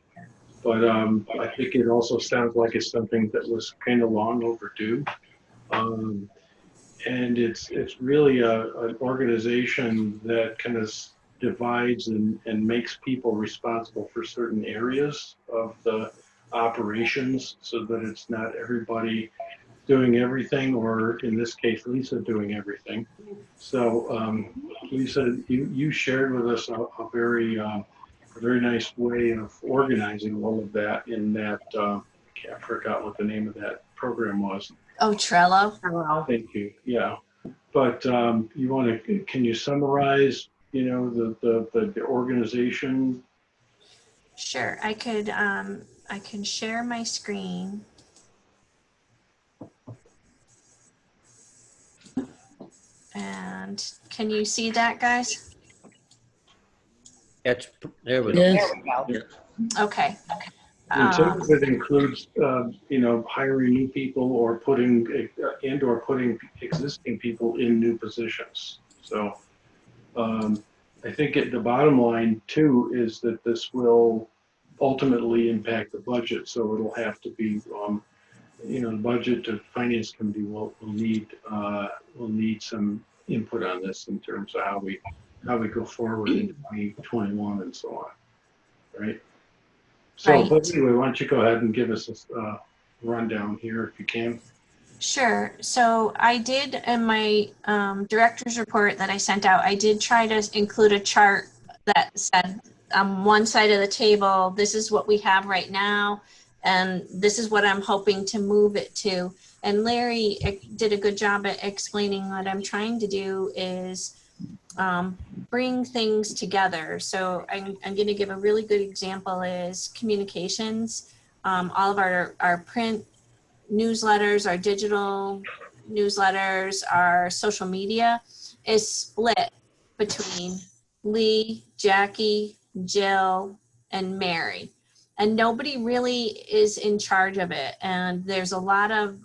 But I think it also sounds like it's something that was kind of long overdue. And it's really an organization that kind of divides and makes people responsible for certain areas of the operations so that it's not everybody doing everything, or in this case, Lisa doing everything. So Lisa, you shared with us a very nice way of organizing all of that in that, I forgot what the name of that program was. Oh, Trello. Hello. Thank you, yeah. But can you summarize, the organization? Sure, I can share my screen. And can you see that, guys? There we go. There we go. Okay. And some of it includes, hiring new people or putting existing people in new positions. So I think the bottom line too is that this will ultimately impact the budget. So it'll have to be, the budget to finance committee will need some input on this in terms of how we go forward in 2021 and so on, right? So, Right. but anyway, why don't you go ahead and give us a rundown here if you can. Sure. So I did in my director's report that I sent out, I did try to include a chart that said on one side of the table, this is what we have right now, and this is what I'm hoping to move it to. And Larry did a good job at explaining what I'm trying to do is bring things together. So I'm going to give a really good example is communications. All of our print newsletters, our digital newsletters, our social media is split between Lee, Jackie, Jill, and Mary. And nobody really is in charge of it. And there's a lot of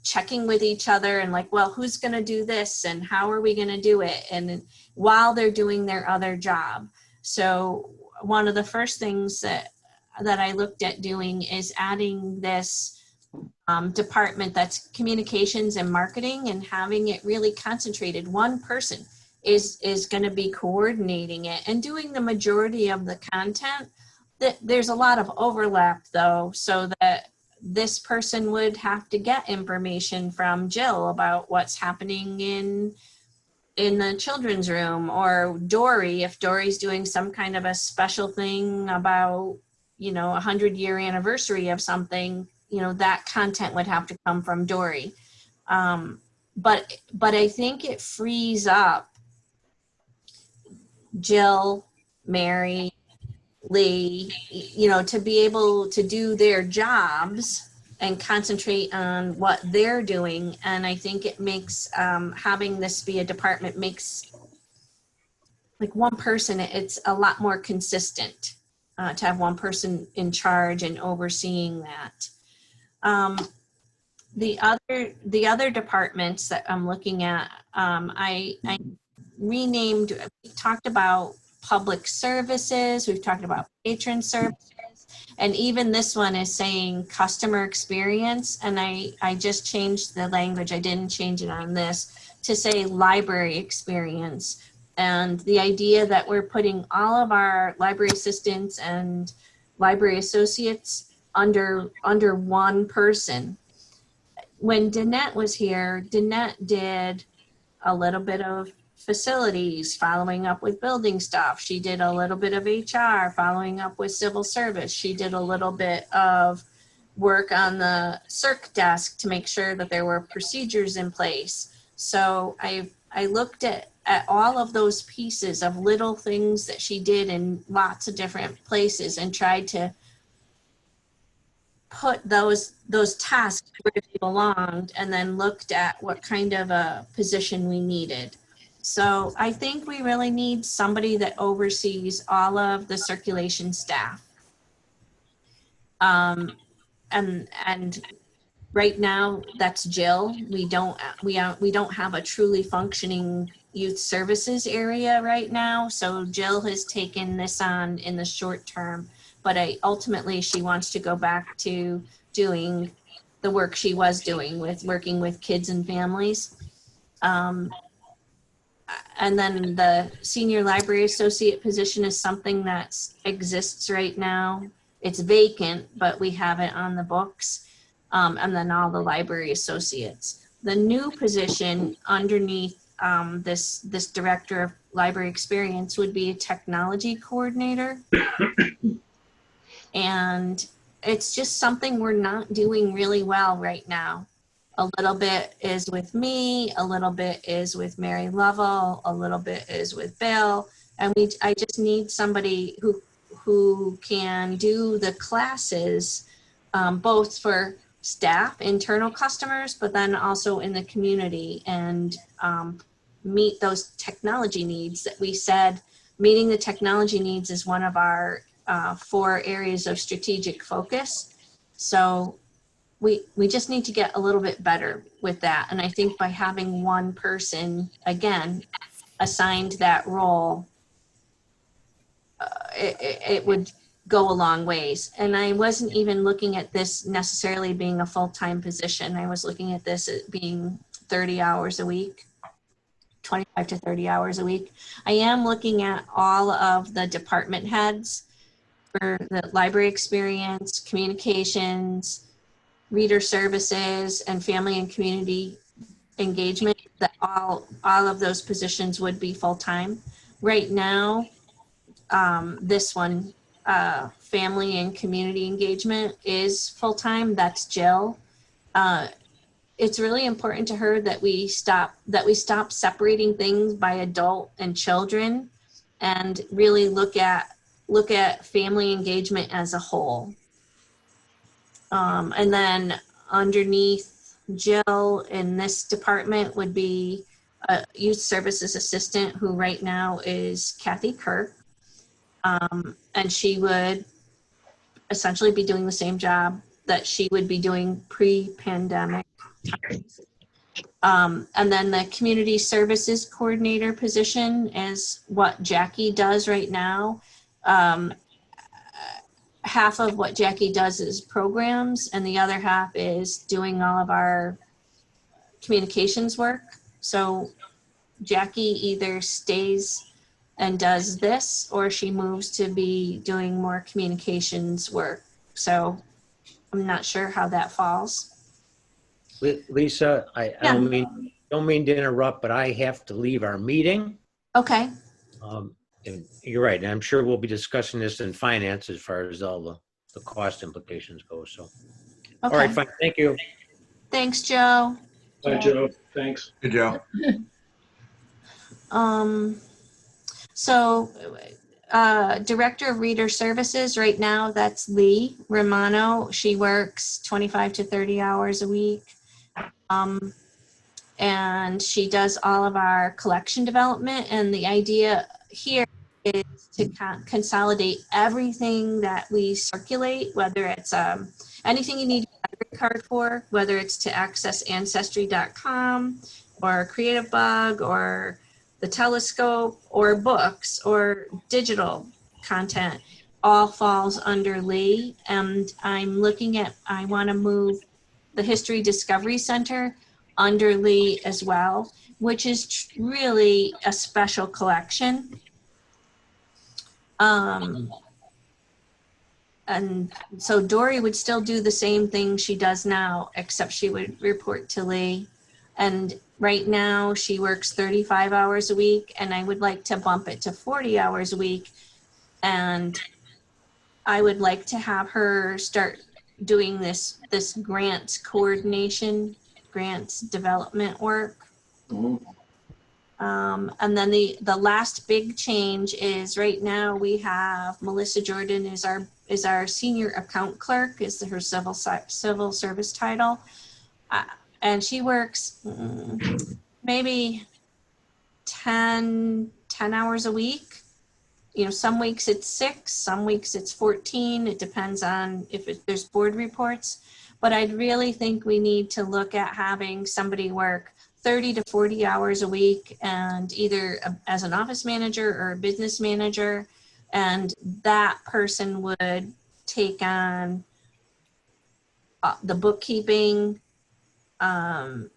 checking with each other and like, well, who's going to do this and how are we going to do it? And while they're doing their other job. So one of the first things that I looked at doing is adding this department that's communications and marketing and having it really concentrated. One person is going to be coordinating it and doing the majority of the content. There's a lot of overlap though, so that this person would have to get information from Jill about what's happening in the children's room, or Dory, if Dory's doing some kind of a special thing about, a 100-year anniversary of something, that content would have to come from Dory. But I think it frees up Jill, Mary, Lee, to be able to do their jobs and concentrate on what they're doing. And I think it makes having this be a department makes like one person, it's a lot more consistent to have one person in charge and overseeing that. the other departments that I'm looking at, I renamed, we talked about public services, we've talked about patron services, and even this one is saying customer experience, and I just changed the language, I didn't change it on this, to say library experience. And the idea that we're putting all of our library assistants and library associates under one person. When Danette was here, Danette did a little bit of facilities, following up with building stuff. She did a little bit of HR, following up with civil service. She did a little bit of work on the circ desk to make sure that there were procedures in place. So I looked at all of those pieces of little things that she did in lots of different places and tried to put those tasks where they belonged, and then looked at what kind of a position we needed. So I think we really need somebody that oversees all of the circulation staff. And right now that's Jill. We don't have a truly functioning youth services area right now. So Jill has taken this on in the short term, but ultimately she wants to go back to doing the work she was doing with working with kids and families. And then the senior library associate position is something that exists right now. It's vacant, but we have it on the books. And then all the library associates. The new position underneath this director of library experience would be a technology coordinator. And it's just something we're not doing really well right now. A little bit is with me, a little bit is with Mary Lovell, a little bit is with Bill. And I just need somebody who can do the classes, both for staff, internal customers, but then also in the community, and meet those technology needs that we said. Meeting the technology needs is one of our 4 areas of strategic focus. So we just need to get a little bit better with that. And I think by having one person, again, assigned that role, it would go a long ways. And I wasn't even looking at this necessarily being a full-time position. I was looking at this as being 30 hours a week, 25 to 30 hours a week. I am looking at all of the department heads for the library experience, communications, reader services, and family and community engagement, that all of those positions would be full-time. Right now, this one, family and community engagement, is full-time. That's Jill. It's really important to her that we stop separating things by adult and children, and really look at family engagement as a whole. And then underneath Jill in this department would be a youth services assistant, who right now is Kathy Kirk. And she would essentially be doing the same job that she would be doing pre-pandemic times. And then the community services coordinator position is what Jackie does right now. Half of what Jackie does is programs, and the other half is doing all of our communications work. So Jackie either stays and does this, or she moves to be doing more communications work. So I'm not sure how that falls. Lisa, I Yeah. don't mean to interrupt, but I have to leave our meeting. Okay. And you're right. And I'm sure we'll be discussing this in finance as far as all the cost implications go. So, Okay. All right, fine. Thank you. Thanks, Joe. Bye, Joe. Thanks. Good job. So Director of Reader Services right now, that's Lee Romano. She works 25 to 30 hours a week. And she does all of our collection development. And the idea here is to consolidate everything that we circulate, whether it's anything you need a library card for, whether it's to access ancestry.com or Creative Bug or the Telescope or books or digital content, all falls under Lee. And I'm looking at, I want to move the History Discovery Center under Lee as well, which is really a special collection. And so Dory would still do the same thing she does now, except she would report to Lee. And right now she works 35 hours a week, and I would like to bump it to 40 hours a week. And I would like to have her start doing this grants coordination, grants development work. Mhm. And then the last big change is right now we have Melissa Jordan is our senior account clerk, is her civil service title, and she works maybe 10 hours a week. You know, some weeks it's 6, some weeks it's 14. It depends on if there's board reports. But I'd really think we need to look at having somebody work 30 to 40 hours a week, and either as an office manager or a business manager. And that person would take on the bookkeeping, the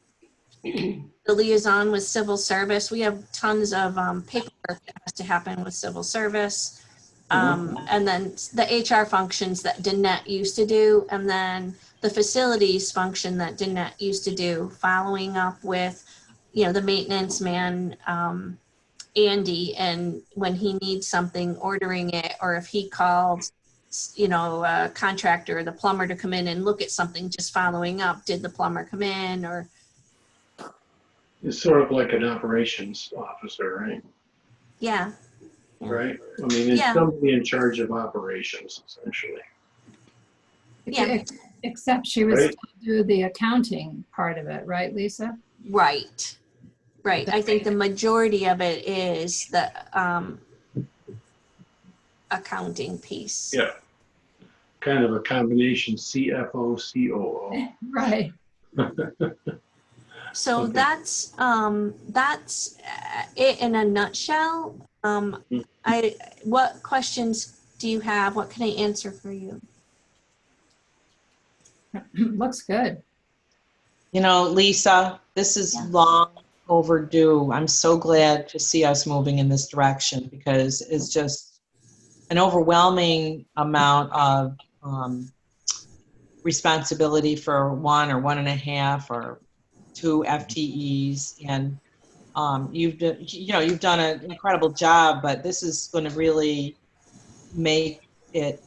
liaison with civil service. We have tons of paperwork that has to happen with civil service. And then the HR functions that Danette used to do, and then the facilities function that Danette used to do, following up with, you know, the maintenance man, Andy, and when he needs something, ordering it, or if he called, you know, a contractor or the plumber to come in and look at something, just following up, did the plumber come in, or It's sort of like an operations officer, right? yeah. Right? I mean, it's Yeah. somebody in charge of operations, essentially. Yeah. Except she was Right. to do the accounting part of it, right, Lisa? Right. I think the majority of it is the accounting piece. Yeah. Kind of a combination CFO, COO. Right. So Okay. that's it in a nutshell. What questions do you have? What can I answer for you? Looks good. You know, Lisa, this is Yeah. long overdue. I'm so glad to see us moving in this direction, because it's just an overwhelming amount of responsibility for 1 or 1.5 or 2 FTEs. And you've done an incredible job, but this is going to really make it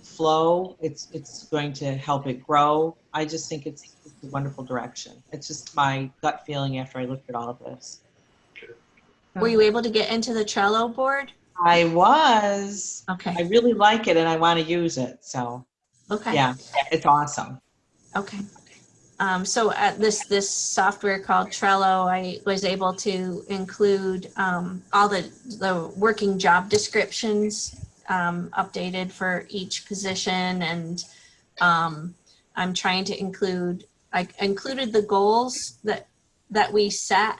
flow. It's going to help it grow. I just think it's a wonderful direction. It's just my gut feeling after I looked at all of this. Were you able to get into the Trello board? I was. Okay. I really like it and I want to use it. So Okay. yeah, it's awesome. Okay. So at this software called Trello, I was able to include all the working job descriptions updated for each position, and I'm trying to include. I included the goals that we set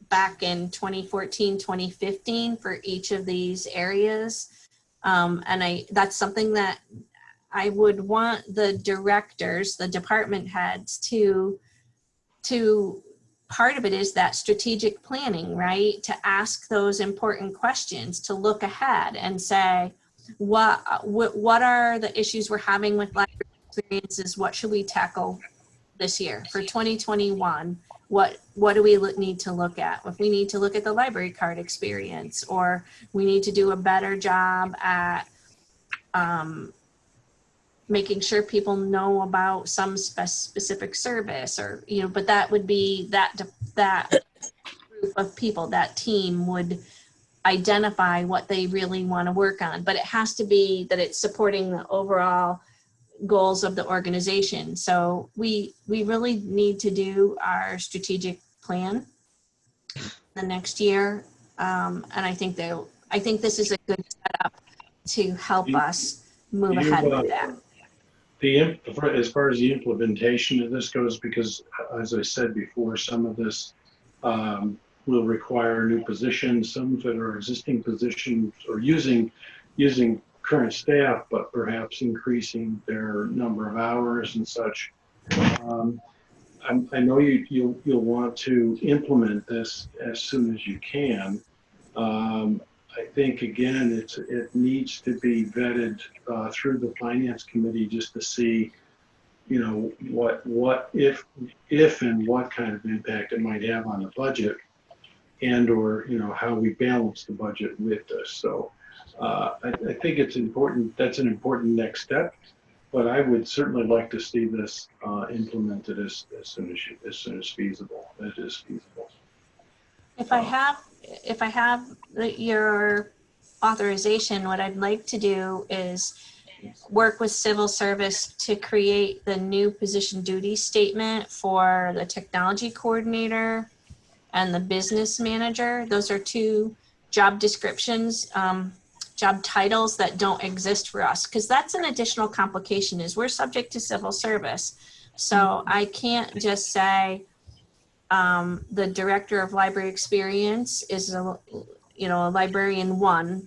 back in 2014, 2015 for each of these areas, and that's something that I would want the directors, the department heads to part of it is that strategic planning, right? To ask those important questions, to look ahead and say, what are the issues we're having with library experiences? What should we tackle this year for 2021? What do we need to look at? If we need to look at the library card experience, or we need to do a better job at making sure people know about some specific service, or, you know, but that would be that group of people, that team would identify what they really want to work on. But it has to be that it's supporting the overall goals of the organization. So we really need to do our strategic plan the next year. And I think this is a good setup to help us move ahead with that. As far as the implementation of this goes, because as I said before, some of this will require new positions, some of it are existing positions or using current staff, but perhaps increasing their number of hours and such. Um, I know you'll want to implement this as soon as you can. I think again, it needs to be vetted through the finance committee just to see, what if and what kind of impact it might have on the budget, and or how we balance the budget with this. So I think it's important. That's an important next step. But I would certainly like to see this implemented as soon as feasible. It is feasible. If I have your authorization, what I'd like to do is work with civil service to create the new position duty statement for the technology coordinator and the business manager. Those are two job descriptions, job titles that don't exist for us, because that's an additional complication is we're subject to civil service. So I can't just say the director of library experience is a librarian one.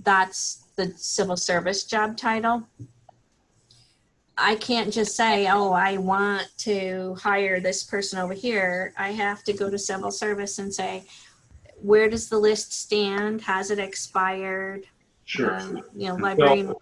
That's the civil service job title. I can't just say, oh, I want to hire this person over here. I have to go to civil service and say, where does the list stand? Has it expired? Sure. Librarian. Well,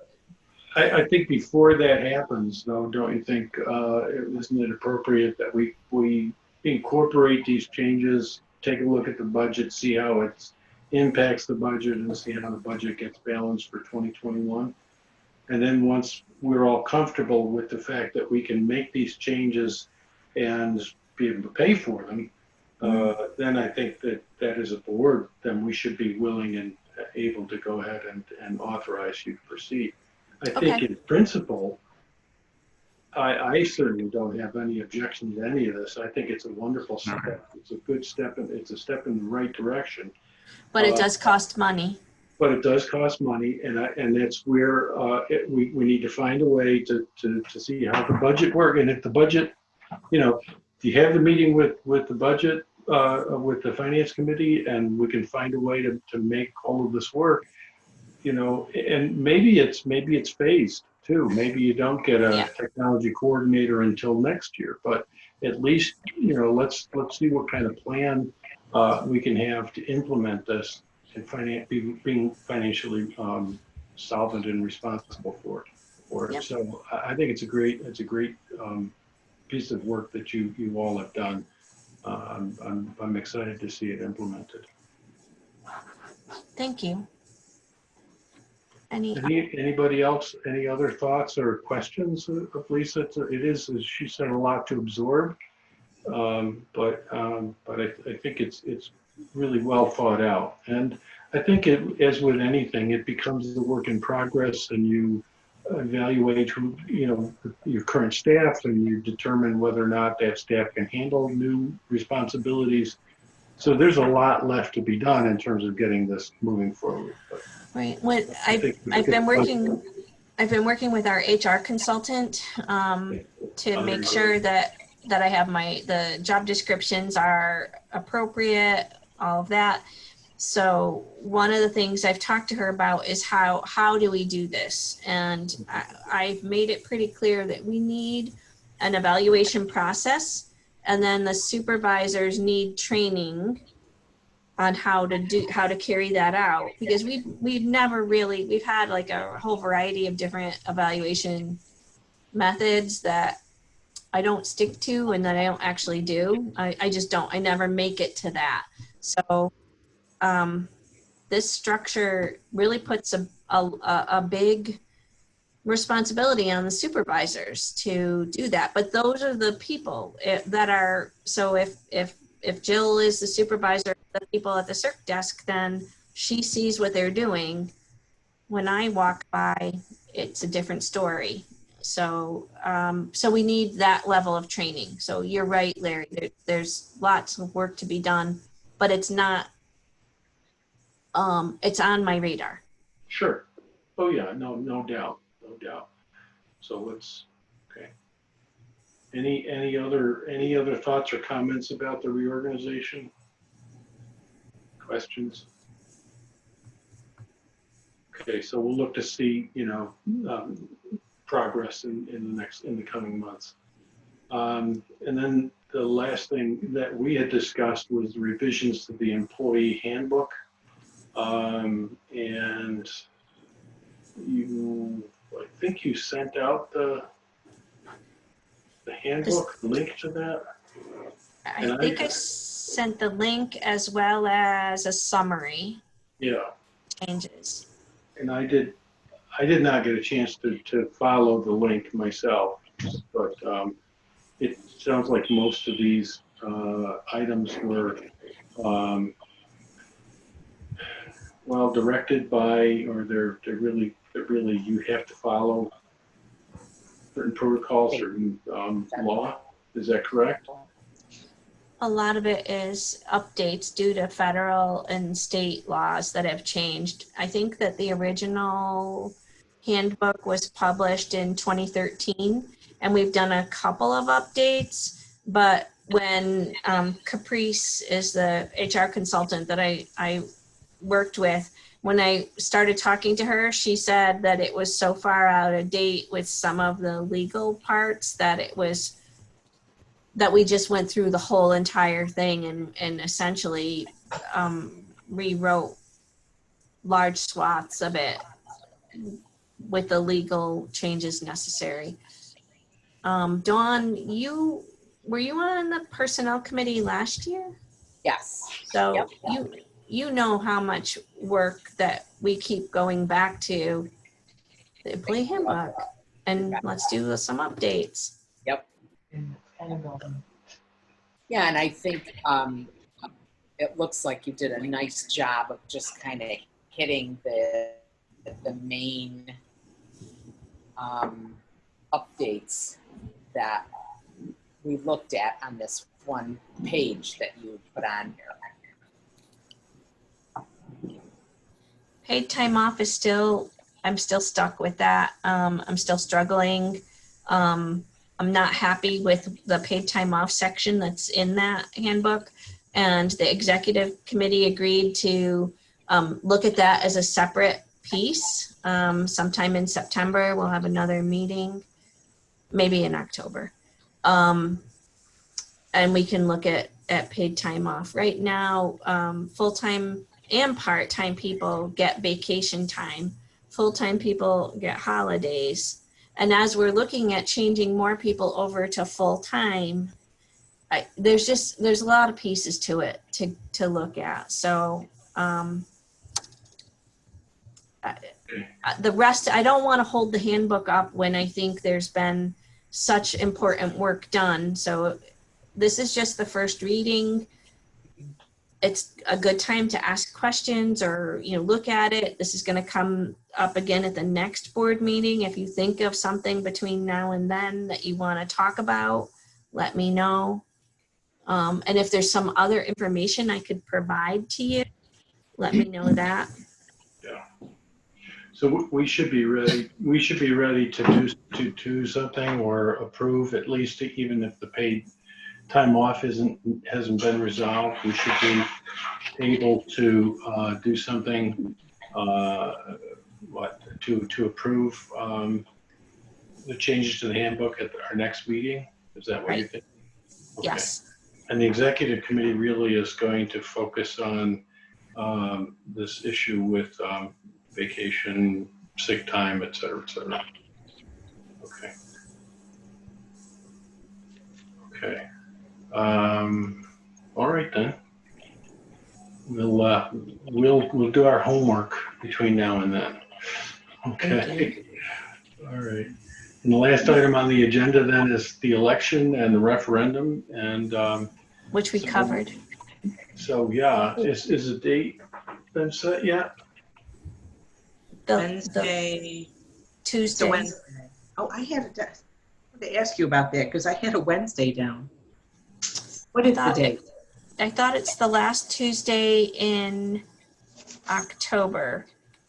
I think before that happens, though, don't you think, isn't it appropriate that we incorporate these changes, take a look at the budget, see how it impacts the budget, and see how the budget gets balanced for 2021? And then once we're all comfortable with the fact that we can make these changes and be able to pay for them, then I think that as a board, then we should be willing and able to go ahead and authorize you to proceed. I think in principle, I certainly don't have any objection to any of this. I think it's a wonderful step. It's a good step, and it's a step in the right direction. But it does cost money. But it does cost money, and that's where we need to find a way to see how the budget works. And if the budget, you have the meeting with the budget, with the finance committee, and we can find a way to make all of this work, and maybe it's phased too. Maybe you don't get a technology coordinator until next year, but at least, let's see what kind of plan we can have to implement this and being financially solvent and responsible for it. Yep. So I think it's a great piece of work that you all have done. I'm excited to see it implemented. Thank you. Anybody else? Any other thoughts or questions of Lisa? It is, as she said, a lot to absorb, but I think it's really well thought out. And I think as with anything, it becomes a work in progress, and you evaluate your current staff, and you determine whether or not that staff can handle new responsibilities. So there's a lot left to be done in terms of getting this moving forward. But right. I've been working with our HR consultant to make sure that I have the job descriptions are appropriate, all of that. So one of the things I've talked to her about is how do we do this? And I've made it pretty clear that we need an evaluation process, and then the supervisors need training on how to carry that out, because we've had like a whole variety of different evaluation methods that I don't stick to and that I don't actually do. I just don't. I never make it to that. So this structure really puts a big responsibility on the supervisors to do that. But those are the people that are, so if Jill is the supervisor of the people at the circ desk, then she sees what they're doing. When I walk by, it's a different story. So we need that level of training. So you're right, Larry, there's lots of work to be done, but it's not, it's on my radar. sure. Oh yeah, no doubt. So Any other thoughts or comments about the reorganization? Questions? Okay, so we'll look to see, progress in the coming months. And then the last thing that we had discussed was revisions to the employee handbook. And I think you sent out the handbook link to that. I think I sent the link as well as a summary Yeah, changes. and I did not get a chance to follow the link myself, but it sounds like most of these items were well directed by, or they're really you have to follow certain protocols, certain law. Is that correct? A lot of it is updates due to federal and state laws that have changed. I think that the original handbook was published in 2013, and we've done a couple of updates, but when Caprice is the HR consultant that I worked with, when I started talking to her, she said that it was so far out of date with some of the legal parts that we just went through the whole entire thing and essentially rewrote large swaths of it with the legal changes necessary. Dawn, were you on the personnel committee last year? Yes. So Yep. you know how much work that we keep going back to the employee handbook, and let's do some updates. Yep. Yeah, and I think it looks like you did a nice job of just kind of hitting the main updates that we looked at on this one page that you put on here. Paid time off is I'm still stuck with that. I'm still struggling. I'm not happy with the paid time off section that's in that handbook. And the executive committee agreed to look at that as a separate piece. Sometime in September, we'll have another meeting, maybe in October. And we can look at paid time off. Right now, full-time and part-time people get vacation time. Full-time people get holidays. And as we're looking at changing more people over to full-time, there's a lot of pieces to it to look at. So the rest, I don't want to hold the handbook up when I think there's been such important work done. So this is just the first reading. It's a good time to ask questions or, look at it. This is going to come up again at the next board meeting. If you think of something between now and then that you want to talk about, let me know. And if there's some other information I could provide to you, let me know that. Yeah. So we should be ready. We should be ready to do something or approve, at least, even if the paid time off hasn't been resolved. We should be able to do something to approve the changes to the handbook at our next meeting. Is that what you think? Okay. Yes. And the executive committee really is going to focus on this issue with vacation, sick time, et cetera, et cetera. Okay. Okay. All right then. We'll do our homework between now and then. Okay. All right. And the last item on the agenda then is the election and the referendum, and Which we covered. So yeah, is a date been set yet? Wednesday. Tuesday. So Wednesday. Oh, I wanted to ask you about that because I had a Wednesday down. What is the date? I thought it's the last Tuesday in October,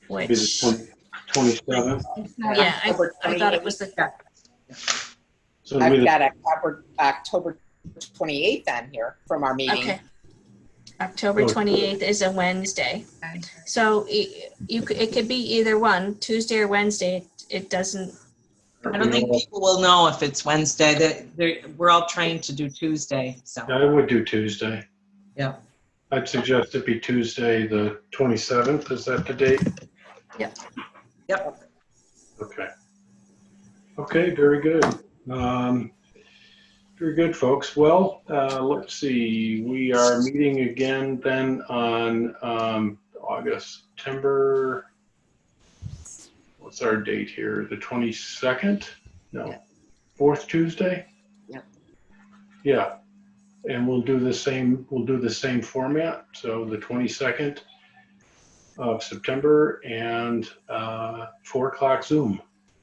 which, Is it 27th? yeah, I thought it was the, So it'll be I've the- got October 28th on here from our meeting. Okay. October Oh. 28th is a Wednesday. So it could be either one, Tuesday or Wednesday. It doesn't, I don't think people will know if it's Wednesday. We're all trained to do Tuesday, so. I would do Tuesday. Yeah. I'd suggest it be Tuesday, the 27th. Is that the date? Yep. Okay. Okay, very good. Very good, folks. Well, let's see. We are meeting again then on September. What's our date here? The 22nd? No, Yeah. fourth Tuesday? Yep. Yeah. And we'll do the same format. So the 22nd of September and 4 o'clock Zoom.